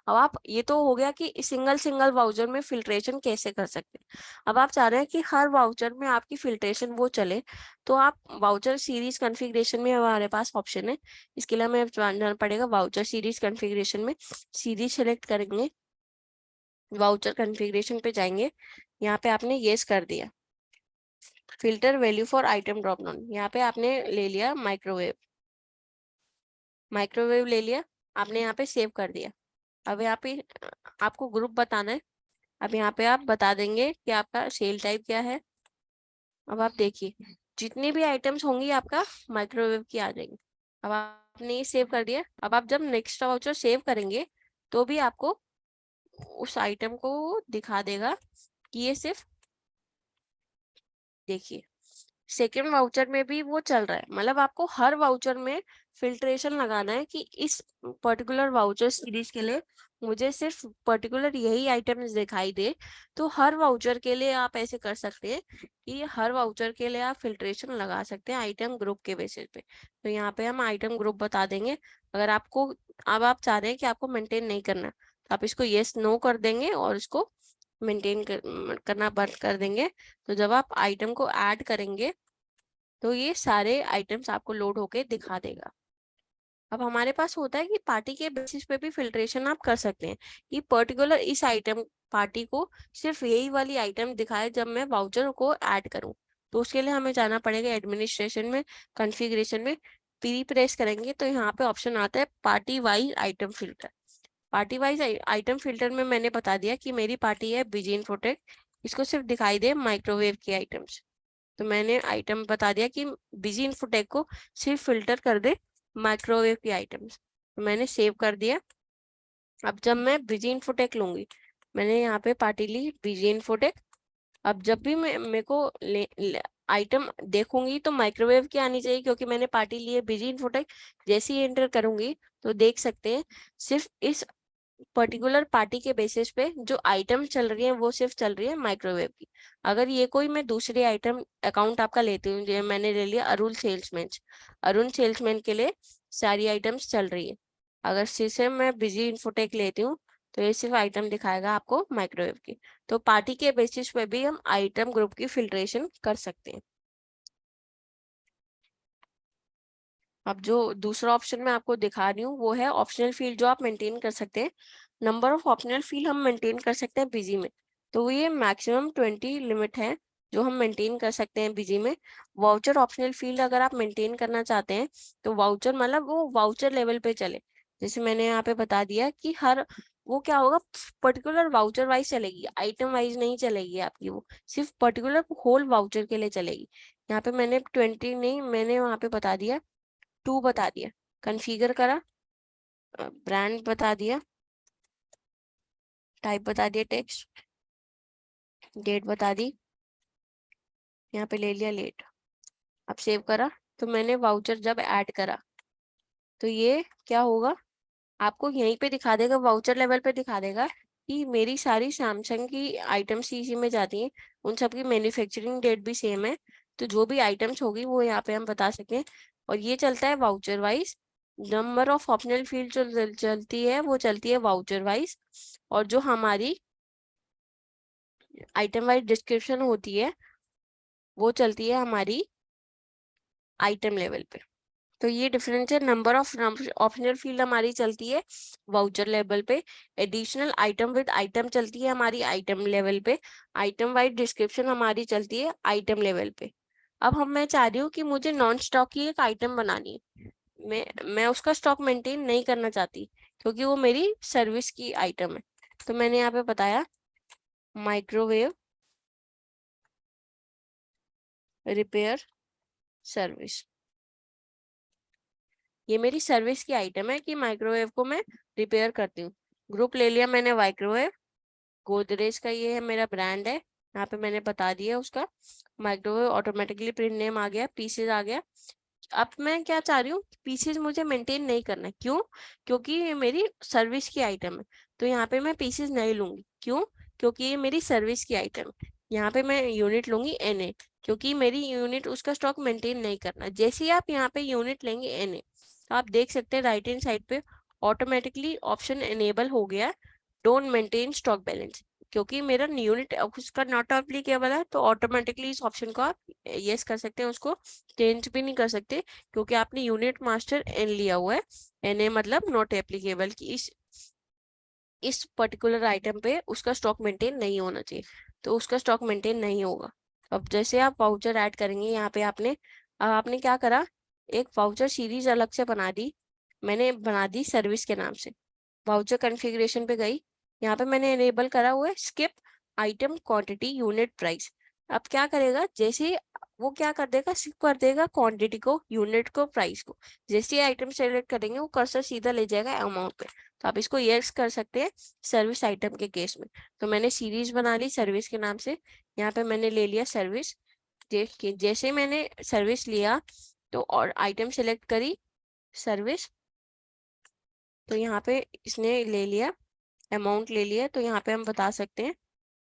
अब आप, ये तो हो गया कि सिंगल सिंगल वाउचर में फिल्ट्रेशन कैसे कर सकते हैं। अब आप चाह रहे हैं कि हर वाउचर में आपकी फिल्ट्रेशन वो चले, तो आप वाउचर सीरीज कॉन्फ़िगरेशन में हमारे पास ऑप्शन है। इसके लिए हमें जाना पड़ेगा वाउचर सीरीज कॉन्फ़िगरेशन में, सीरीज सेलेक्ट करेंगे, वाउचर कॉन्फ़िगरेशन पे जाएंगे, यहाँ पे आपने येस कर दिया, filter value for item drop down, यहाँ पे आपने ले लिया माइक्रोवेव, माइक्रोवेव ले लिया, आपने यहाँ पे सेव कर दिया। अब यहाँ पे आपको ग्रुप बताना है। अब यहाँ पे आप बता देंगे कि आपका सेल टाइप क्या है। अब आप देखिए जितनी भी आइटम्स होंगी आपका माइक्रोवेव की आ जाएंगी। अब आपने ये सेव कर दिया। अब आप जब नेक्स्ट वाउचर सेव करेंगे तो भी आपको उस आइटम को दिखा देगा कि ये सिर्फ, देखिए सेकेंड वाउचर में भी वो चल रहा है। मतलब आपको हर वाउचर में फिल्ट्रेशन लगाना है कि इस पर्टिकुलर वाउचर सीरीज के लिए मुझे सिर्फ पर्टिकुलर यही आइटम्स दिखाई दे। तो हर वाउचर के लिए आप ऐसे कर सकते हैं कि हर वाउचर के लिए आप फिल्ट्रेशन लगा सकते हैं आइटम ग्रुप के बेसिस पे। तो यहाँ पे हम आइटम ग्रुप बता देंगे। अगर आपको, अब आप चाह रहे हैं कि आपको मेंटेन नहीं करना, तो आप इसको येस नो कर देंगे और इसको मेंटेन करना बंद कर देंगे। तो जब आप आइटम को ऐड करेंगे तो ये सारे आइटम्स आपको लोड होके दिखा देगा। अब हमारे पास होता है कि पार्टी के बेसिस पे भी फिल्ट्रेशन आप कर सकते हैं कि पर्टिकुलर इस आइटम पार्टी को सिर्फ यही वाली आइटम दिखाए जब मैं वाउचर को ऐड करूं। तो उसके लिए हमें जाना पड़ेगा एडमिनिस्ट्रेशन में, कॉन्फ़िगरेशन में, प्री प्रेस करेंगे तो यहाँ पे ऑप्शन आता है party wise item filter. Party wise item filter में मैंने बता दिया कि मेरी पार्टी है बिजी इन्फोटेक, इसको सिर्फ दिखाई दे माइक्रोवेव की आइटम्स। तो मैंने आइटम बता दिया कि बिजी इन्फोटेक को सिर्फ फिल्टर कर दे माइक्रोवेव की आइटम्स। तो मैंने सेव कर दिया। अब जब मैं बिजी इन्फोटेक लूंगी, मैंने यहाँ पे पार्टी ली बिजी इन्फोटेक। अब जब भी मैं मेरे को आइटम देखूंगी तो माइक्रोवेव की आनी चाहिए क्योंकि मैंने पार्टी ली है बिजी इन्फोटेक। जैसे ही एंटर करूंगी तो देख सकते हैं सिर्फ इस पर्टिकुलर पार्टी के बेसिस पे जो आइटम चल रही है वो सिर्फ चल रही है माइक्रोवेव की। अगर ये कोई मैं दूसरी आइटम अकाउंट आपका लेती हूँ, जो मैंने ले लिया अरुण सेल्समैन के लिए सारी आइटम्स चल रही है। अगर सिर्फ मैं बिजी इन्फोटेक लेती हूँ तो ये सिर्फ आइटम दिखाएगा आपको माइक्रोवेव की। तो पार्टी के बेसिस पे भी हम आइटम ग्रुप की फिल्ट्रेशन कर सकते हैं। अब जो दूसरा ऑप्शन मैं आपको दिखा रही हूँ वो है ऑप्शनल फील्ड, जो आप मेंटेन कर सकते हैं। नंबर ऑफ ऑप्शनल फील्ड हम मेंटेन कर सकते हैं बिजी में, तो ये मैक्सिमम 20 लिमिट है जो हम मेंटेन कर सकते हैं बिजी में। वाउचर ऑप्शनल फील्ड अगर आप मेंटेन करना चाहते हैं तो वाउचर मतलब वो वाउचर लेवल पे चले। जैसे मैंने यहाँ पे बता दिया कि हर, वो क्या होगा, पर्टिकुलर वाउचर वाइज चलेगी, आइटम वाइज नहीं चलेगी आपकी, वो सिर्फ पर्टिकुलर होल वाउचर के लिए चलेगी। यहाँ पे मैंने 20 नहीं, मैंने वहाँ पे बता दिया 2 बता दिया, कॉन्फ़िगर करा, ब्रांड बता दिया, टाइप बता दिया टेक्स्ट, डेट बता दी, यहाँ पे ले लिया लेट। अब सेव करा तो मैंने वाउचर जब ऐड करा तो ये क्या होगा, आपको यहीं पे दिखा देगा, वाउचर लेवल पे दिखा देगा कि मेरी सारी सैमसंग की आइटम्स इसी में जाती हैं, उन सब की मैन्युफैक्चरिंग डेट भी सेम है। तो जो भी आइटम्स होगी वो यहाँ पे हम बता सकें। और ये चलता है voucher wise. Number of optional field जो चलती है वो चलती है वाउचर वाइज। और जो हमारी आइटम वाइज डिस्क्रिप्शन होती है वो चलती है हमारी आइटम लेवल पे। तो ये डिफरेंस है, नंबर ऑफ ऑप्शनल फील्ड हमारी चलती है वाउचर लेवल पे, एडिशनल आइटम विद आइटम चलती है हमारी आइटम लेवल पे, आइटम वाइज डिस्क्रिप्शन हमारी चलती है आइटम लेवल पे। अब हम, मैं चाह रही हूँ कि मुझे नॉन स्टॉक की एक आइटम बनानी है, मैं उसका स्टॉक मेंटेन नहीं करना चाहती क्योंकि वो मेरी सर्विस की आइटम है। तो मैंने यहाँ पे बताया माइक्रोवेव रिपेयर सर्विस, ये मेरी सर्विस की आइटम है कि माइक्रोवेव को मैं रिपेयर करती हूँ। ग्रुप ले लिया मैंने माइक्रोवेव, गोदरेज का ये है मेरा ब्रांड है, यहाँ पे मैंने बता दिया उसका। माइक्रोवेव ऑटोमेटिकली प्रिंट नेम आ गया, पीसेज आ गया। अब मैं क्या चाह रही हूँ, पीसेज मुझे मेंटेन नहीं करना है। क्यों? क्योंकि ये मेरी सर्विस की आइटम है। तो यहाँ पे मैं पीसेज नहीं लूंगी। क्यों? क्योंकि ये मेरी सर्विस की आइटम है। यहाँ पे मैं यूनिट लूंगी NA, क्योंकि मेरी यूनिट उसका स्टॉक मेंटेन नहीं करना। जैसे ही आप यहाँ पे यूनिट लेंगे NA, तो आप देख सकते हैं राइट हैंड साइड पे ऑटोमेटिकली ऑप्शन एनेबल हो गया, डोंट मेंटेन स्टॉक बैलेंस। क्योंकि मेरा यूनिट उसका नॉट एप्लीकेबल है, तो ऑटोमेटिकली इस ऑप्शन को आप यस कर सकते हैं, उसको चेंज भी नहीं कर सकते क्योंकि आपने यूनिट मास्टर एन लिया हुआ है। NA मतलब नॉट एप्लीकेबल की इस पर्टिकुलर आइटम पे उसका स्टॉक मेंटेन नहीं होना चाहिए, तो उसका स्टॉक मेंटेन नहीं होगा। अब जैसे आप वाउचर ऐड करेंगे, यहाँ पे आपने क्या करा, एक वाउचर सीरीज अलग से बना दी। मैंने बना दी सर्विस के नाम से। वाउचर कॉन्फ़िगरेशन पे गई, यहाँ पे मैंने इनेबल करा हुआ है skip item quantity unit price. अब क्या करेगा, जैसे वो क्या कर देगा, स्किप कर देगा क्वांटिटी को, यूनिट को, प्राइस को। जैसे आइटम सेलेक्ट करेंगे वो कर्सर सीधा ले जाएगा अमाउंट पे। तो आप इसको यस कर सकते हैं सर्विस आइटम के केस में। तो मैंने सीरीज बना ली सर्विस के नाम से, यहाँ पे मैंने ले लिया सर्विस। जैसे मैंने सर्विस लिया तो और आइटम सेलेक्ट करी सर्विस, तो यहाँ पे इसने ले लिया अमाउंट ले लिया। तो यहाँ पे हम बता सकते हैं,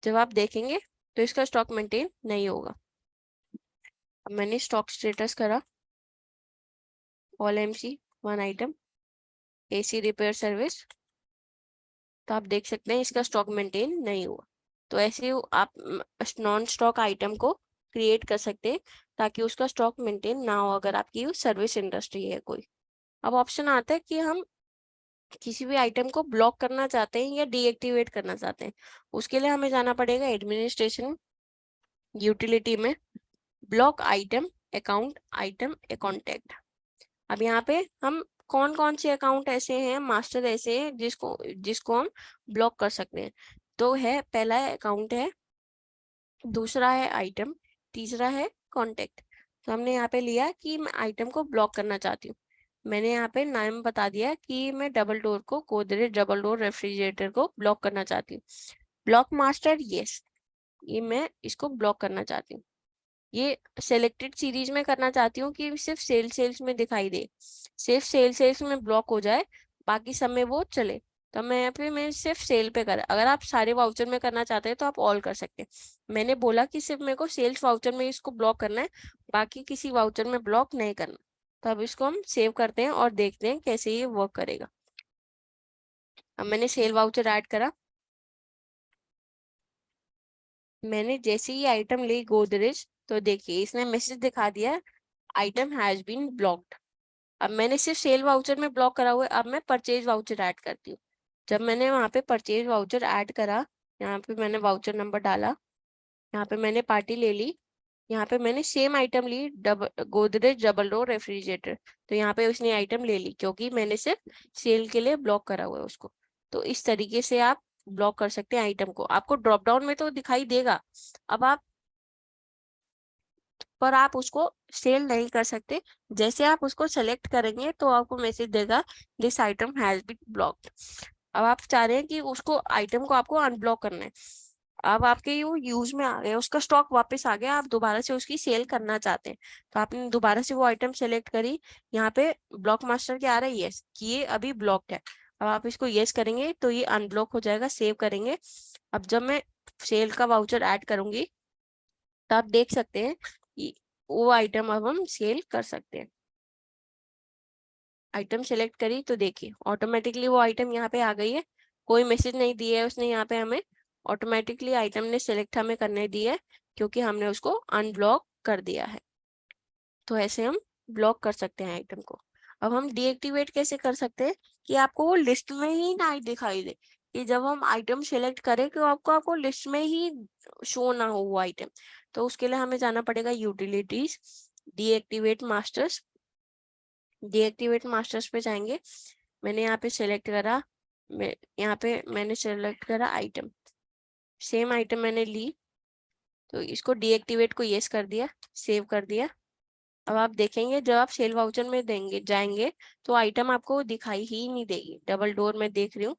जब आप देखेंगे तो इसका स्टॉक मेंटेन नहीं होगा। अब मैंने स्टॉक स्टेटस करा all MC 1 item AC repair service, तो आप देख सकते हैं इसका स्टॉक मेंटेन नहीं हुआ। तो ऐसे आप नॉन स्टॉक आइटम को क्रिएट कर सकते हैं ताकि उसका स्टॉक मेंटेन ना हो, अगर आपकी सर्विस इंडस्ट्री है कोई। अब ऑप्शन आता है कि हम किसी भी आइटम को ब्लॉक करना चाहते हैं या डीएक्टिवेट करना चाहते हैं। उसके लिए हमें जाना पड़ेगा एडमिनिस्ट्रेशन, यूटिलिटी में ब्लॉक आइटम ए कॉन्टेक्ट। अब यहाँ पे हम कौन कौन से अकाउंट ऐसे हैं, मास्टर ऐसे हैं जिसको जिसको हम ब्लॉक कर सकते हैं। तो है, पहला अकाउंट है, दूसरा है आइटम, तीसरा है कॉन्टेक्ट। तो हमने यहाँ पे लिया कि मैं आइटम को ब्लॉक करना चाहती हूँ। मैंने यहाँ पे नाम बता दिया कि मैं डबल डोर को, गोदरेज डबल डोर रेफ्रिजरेटर को ब्लॉक करना चाहती हूँ। ब्लॉक मास्टर यस, ये मैं इसको ब्लॉक करना चाहती हूँ। ये सेलेक्टेड सीरीज में करना चाहती हूँ कि सिर्फ सेल्स में दिखाई दे, सिर्फ सेल्स में ब्लॉक हो जाए, बाकी सब में वो चले। तो मैं यहाँ पे मैं सिर्फ सेल पे कर, अगर आप सारे वाउचर में करना चाहते हैं तो आप ऑल कर सकते हैं। मैंने बोला कि सिर्फ मेरे को सेल्स वाउचर में इसको ब्लॉक करना है, बाकी किसी वाउचर में ब्लॉक नहीं करना। तो अब इसको हम सेव करते हैं और देखते हैं कैसे ये वर्क करेगा। अब मैंने सेल वाउचर ऐड करा, मैंने जैसे ही आइटम ली गोदरेज, तो देखिए इसने मैसेज दिखा दिया आइटम हैज बीन ब्लॉक्ड। अब मैंने सिर्फ सेल वाउचर में ब्लॉक करा हुआ है, अब मैं परचेज वाउचर ऐड करती हूँ। जब मैंने वहाँ पे परचेज वाउचर ऐड करा, यहाँ पे मैंने वाउचर नंबर डाला, यहाँ पे मैंने पार्टी ले ली, यहाँ पे मैंने सेम आइटम ली गोदरेज डबल डोर रेफ्रिजरेटर। तो यहाँ पे उसने आइटम ले ली क्योंकि मैंने सिर्फ सेल के लिए ब्लॉक करा हुआ है उसको। तो इस तरीके से आप ब्लॉक कर सकते हैं आइटम को। आपको ड्रॉप डाउन में तो दिखाई देगा, अब आप पर आप उसको सेल नहीं कर सकते। जैसे आप उसको सेलेक्ट करेंगे तो आपको मैसेज देगा this item has been blocked. अब आप चाह रहे हैं कि उसको आइटम को आपको अनब्लॉक करना है। अब आपके वो यूज में आ गया, उसका स्टॉक वापस आ गया, आप दोबारा से उसकी सेल करना चाहते हैं, तो आपने दोबारा से वो आइटम सेलेक्ट करी। यहाँ पे ब्लॉक मास्टर क्या आ रहा है, यस, कि ये अभी ब्लॉक्ड है। अब आप इसको यस करेंगे तो ये अनब्लॉक हो जाएगा, सेव करेंगे। अब जब मैं सेल का वाउचर ऐड करूंगी तो आप देख सकते हैं कि वो आइटम अब हम सेल कर सकते हैं। आइटम सेलेक्ट करी तो देखिए ऑटोमेटिकली वो आइटम यहाँ पे आ गई है, कोई मैसेज नहीं दिया है उसने यहाँ पे हमें, ऑटोमेटिकली आइटम ने सेलेक्ट हमें करने दिया है क्योंकि हमने उसको अनब्लॉक कर दिया है। तो ऐसे हम ब्लॉक कर सकते हैं आइटम को। अब हम डीएक्टिवेट कैसे कर सकते हैं कि आपको वो लिस्ट में ही ना दिखाई दे, कि जब हम आइटम सेलेक्ट करें तो आपको लिस्ट में ही शो ना हो वो आइटम। तो उसके लिए हमें जाना पड़ेगा utilities, deactivate masters, deactivate masters पे जाएंगे। मैंने यहाँ पे सेलेक्ट करा, यहाँ पे मैंने सेलेक्ट करा आइटम, सेम आइटम मैंने ली, तो इसको डीएक्टिवेट को यस कर दिया, सेव कर दिया। अब आप देखेंगे जब आप सेल वाउचर में देंगे जाएंगे तो आइटम आपको दिखाई ही नहीं देगी। डबल डोर में देख रही हूँ,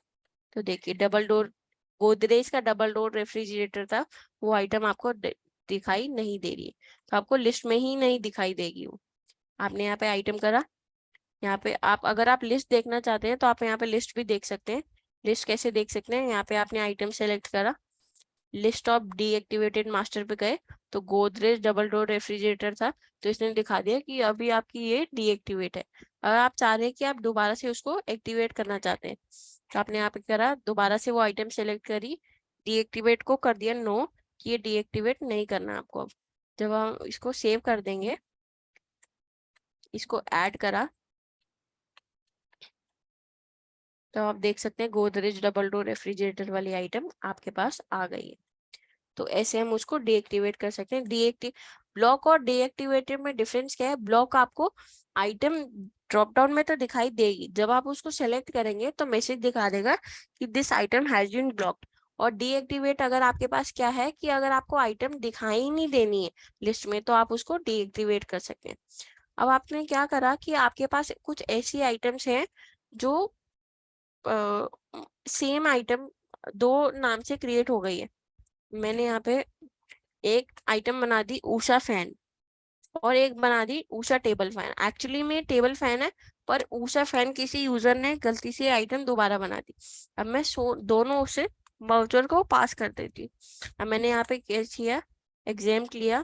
तो देखिए डबल डोर गोदरेज का डबल डोर रेफ्रिजरेटर था, वो आइटम आपको दिखाई नहीं दे रही है, तो आपको लिस्ट में ही नहीं दिखाई देगी वो। आपने यहाँ पे आइटम करा, यहाँ पे आप अगर आप लिस्ट देखना चाहते हैं तो आप यहाँ पे लिस्ट भी देख सकते हैं। लिस्ट कैसे देख सकते हैं, यहाँ पे आपने आइटम सेलेक्ट करा, लिस्ट ऑफ डीएक्टिवेटेड मास्टर पे गए तो गोदरेज डबल डोर रेफ्रिजरेटर था, तो इसने दिखा दिया कि अभी आपकी ये डीएक्टिवेट है। अगर आप चाह रहे हैं कि आप दोबारा से उसको एक्टिवेट करना चाहते हैं तो आपने यहाँ पे करा, दोबारा से वो आइटम सेलेक्ट करी, डीएक्टिवेट को कर दिया नो, कि ये डीएक्टिवेट नहीं करना आपको। अब जब हम इसको सेव कर देंगे, इसको ऐड करा, तो आप देख सकते हैं गोदरेज डबल डोर रेफ्रिजरेटर वाली आइटम आपके पास आ गई है। तो ऐसे हम उसको डीएक्टिवेट कर सकते हैं। ब्लॉक और डीएक्टिवेटेड में डिफरेंस क्या है, ब्लॉक आपको आइटम ड्रॉप डाउन में तो दिखाई देगी, जब आप उसको सेलेक्ट करेंगे तो मैसेज दिखा देगा कि this item has been blocked. और डीएक्टिवेट अगर आपके पास क्या है कि अगर आपको आइटम दिखाई ही नहीं देनी है लिस्ट में तो आप उसको डीएक्टिवेट कर सकते हैं। अब आपने क्या करा कि आपके पास कुछ ऐसी आइटम्स हैं जो सेम आइटम दो नाम से क्रिएट हो गई है। मैंने यहाँ पे एक आइटम बना दी उषा फैन और एक बना दी उषा टेबल फैन। एक्चुअली में टेबल फैन है, पर उषा फैन किसी यूजर ने गलती से आइटम दोबारा बना दी। अब मैं दोनों से वाउचर को पास कर देती हूँ। अब मैंने यहाँ पे क्या किया, एग्जाम लिया,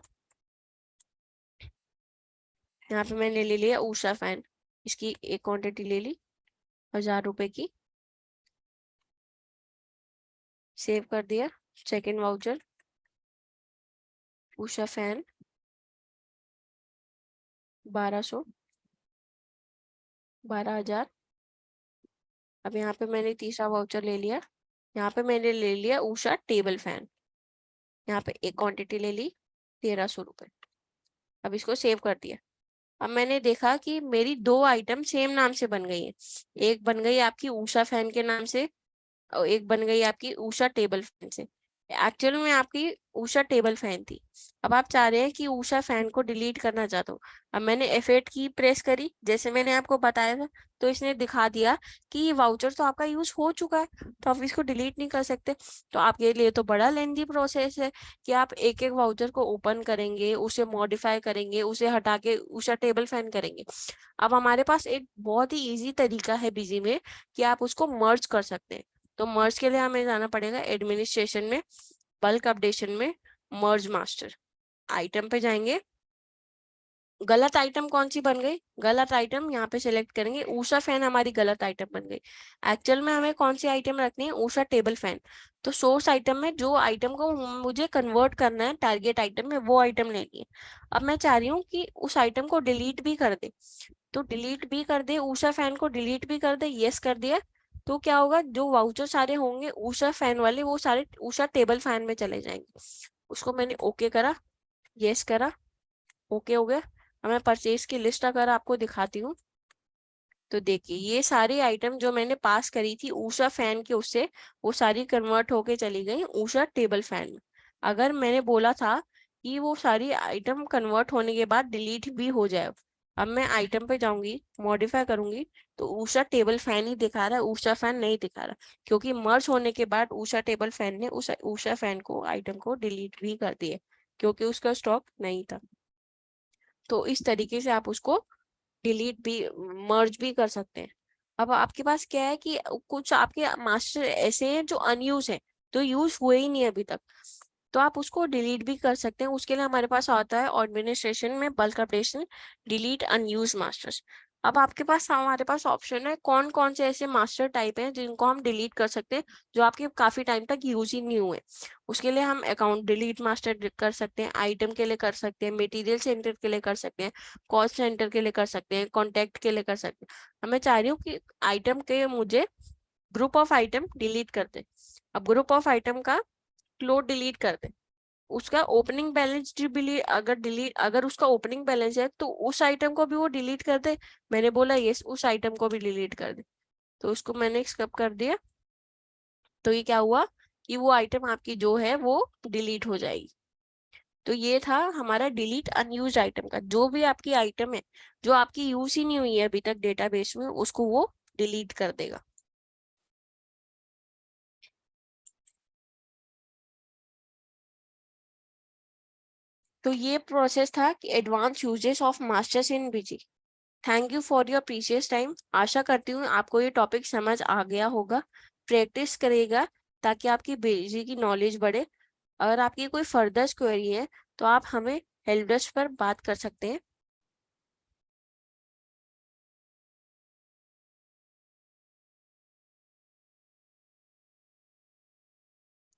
यहाँ पे मैंने ले लिया उषा फैन, इसकी एक क्वांटिटी ले ली 1000 रुपए की, सेव कर दिया। Second voucher Usha fan 1200, 12,000। अब यहाँ पे मैंने तीसरा वाउचर ले लिया, यहाँ पे मैंने ले लिया उषा टेबल फैन, यहाँ पे एक क्वांटिटी ले ली 1300 रुपए। अब इसको सेव कर दिया। अब मैंने देखा कि मेरी दो आइटम सेम नाम से बन गई है, एक बन गई आपकी उषा फैन के नाम से और एक बन गई आपकी उषा टेबल फैन से। एक्चुअल में आपकी उषा टेबल फैन थी। अब आप चाह रहे हैं कि उषा फैन को डिलीट करना चाहते हो। अब मैंने F8 की प्रेस करी जैसे मैंने आपको बताया था, तो इसने दिखा दिया कि ये वाउचर तो आपका यूज हो चुका है, तो आप इसको डिलीट नहीं कर सकते। तो आपके लिए तो बड़ा लेंदी प्रोसेस है कि आप एक एक वाउचर को ओपन करेंगे, उसे मॉडिफाई करेंगे, उसे हटा के उषा टेबल फैन करेंगे। अब हमारे पास एक बहुत ही इजी तरीका है बिजी में कि आप उसको मर्ज कर सकते हैं। तो मर्ज के लिए हमें जाना पड़ेगा एडमिनिस्ट्रेशन में, बल्क अपडेशन में, मर्ज मास्टर, आइटम पे जाएंगे। गलत आइटम कौन सी बन गई, गलत आइटम यहाँ पे सिलेक्ट करेंगे, उषा फैन हमारी गलत आइटम बन गई। एक्चुअल में हमें कौन सी आइटम रखनी है, उषा टेबल फैन। तो सोर्स आइटम में जो आइटम को मुझे कन्वर्ट करना है टारगेट आइटम में, वो आइटम लेनी है। अब मैं चाह रही हूँ कि उस आइटम को डिलीट भी कर दे, तो डिलीट भी कर दे, उषा फैन को डिलीट भी कर दे, यस कर दिया। तो क्या होगा, जो वाउचर सारे होंगे उषा फैन वाले वो सारे उषा टेबल फैन में चले जाएंगे। उसको मैंने ओके करा, यस करा, ओके हो गया। अब मैं परचेज की लिस्ट अगर आपको दिखाती हूँ तो देखिए ये सारी आइटम जो मैंने पास करी थी उषा फैन के उससे, वो सारी कन्वर्ट होके चली गई उषा टेबल फैन में। अगर मैंने बोला था कि वो सारी आइटम कन्वर्ट होने के बाद डिलीट भी हो जाए, अब मैं आइटम पे जाऊंगी, मॉडिफाई करूंगी, तो उषा टेबल फैन ही दिखा रहा है, उषा फैन नहीं दिखा रहा, क्योंकि मर्ज होने के बाद उषा टेबल फैन ने उस उषा फैन को आइटम को डिलीट भी कर दिए, क्योंकि उसका स्टॉक नहीं था। तो इस तरीके से आप उसको डिलीट भी, मर्ज भी कर सकते हैं। अब आपके पास क्या है कि कुछ आपके मास्टर ऐसे हैं जो अनयूज है, तो यूज हुए ही नहीं अभी तक, तो आप उसको डिलीट भी कर सकते हैं। उसके लिए हमारे पास आता है एडमिनिस्ट्रेशन में bulk updation, delete unused masters. अब आपके पास हमारे पास ऑप्शन है कौन कौन से ऐसे मास्टर टाइप हैं जिनको हम डिलीट कर सकते हैं, जो आपके काफी टाइम तक यूज ही नहीं हुए। उसके लिए हम अकाउंट डिलीट मास्टर कर सकते हैं, आइटम के लिए कर सकते हैं, मटेरियल सेंटर के लिए कर सकते हैं, कॉस्ट सेंटर के लिए कर सकते हैं, कॉन्टेक्ट के लिए कर सकते हैं। अब मैं चाह रही हूँ कि आइटम के मुझे ग्रुप ऑफ आइटम डिलीट कर दे। अब ग्रुप ऑफ आइटम का क्लोड डिलीट कर दे, उसका ओपनिंग बैलेंस डिलीट, अगर उसका ओपनिंग बैलेंस है तो उस आइटम को भी वो डिलीट कर दे। मैंने बोला यस, उस आइटम को भी डिलीट कर दे, तो उसको मैंने स्किप कर दिया। तो ये क्या हुआ कि वो आइटम आपकी जो है वो डिलीट हो जाएगी। तो ये था हमारा डिलीट अनयूज आइटम का। जो भी आपकी आइटम है जो आपकी यूज ही नहीं हुई है अभी तक डेटाबेस में, उसको वो डिलीट कर देगा। तो ये प्रोसेस था कि advance uses of masters in BG. Thank you for your precious time. आशा करती हूँ आपको ये टॉपिक समझ आ गया होगा। प्रैक्टिस करेगा ताकि आपकी बीजी की नॉलेज बढ़े। अगर आपकी कोई फर्दर क्वेरी है तो आप हमें हेल्प डेस्क पर बात कर सकते हैं।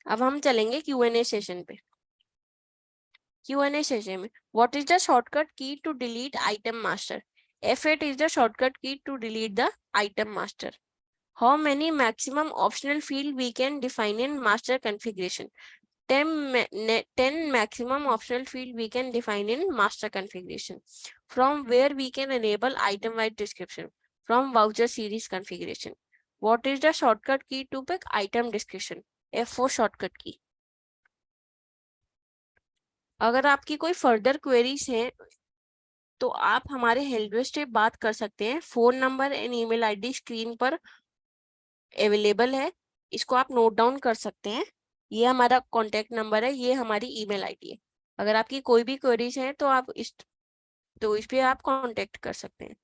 अब हम चलेंगे Q&A सेशन पे। Q&A सेशन में, what is the shortcut key to delete item master? F8 is the shortcut key to delete the item master. How many maximum optional field we can define in master configuration? 10 maximum optional field we can define in master configuration. From where we can enable item-wide description? From voucher series configuration. What is the shortcut key to pick item description? F4 shortcut key. अगर आपकी कोई further queries हैं तो आप हमारे help desk से बात कर सकते हैं। Phone number and email ID screen पर अवेलेबल है, इसको आप नोट डाउन कर सकते हैं। ये हमारा कॉन्टेक्ट नंबर है, ये हमारी ईमेल आईडी है। अगर आपकी कोई भी क्वेरीज हैं तो आप इस पे आप कांटेक्ट कर सकते हैं।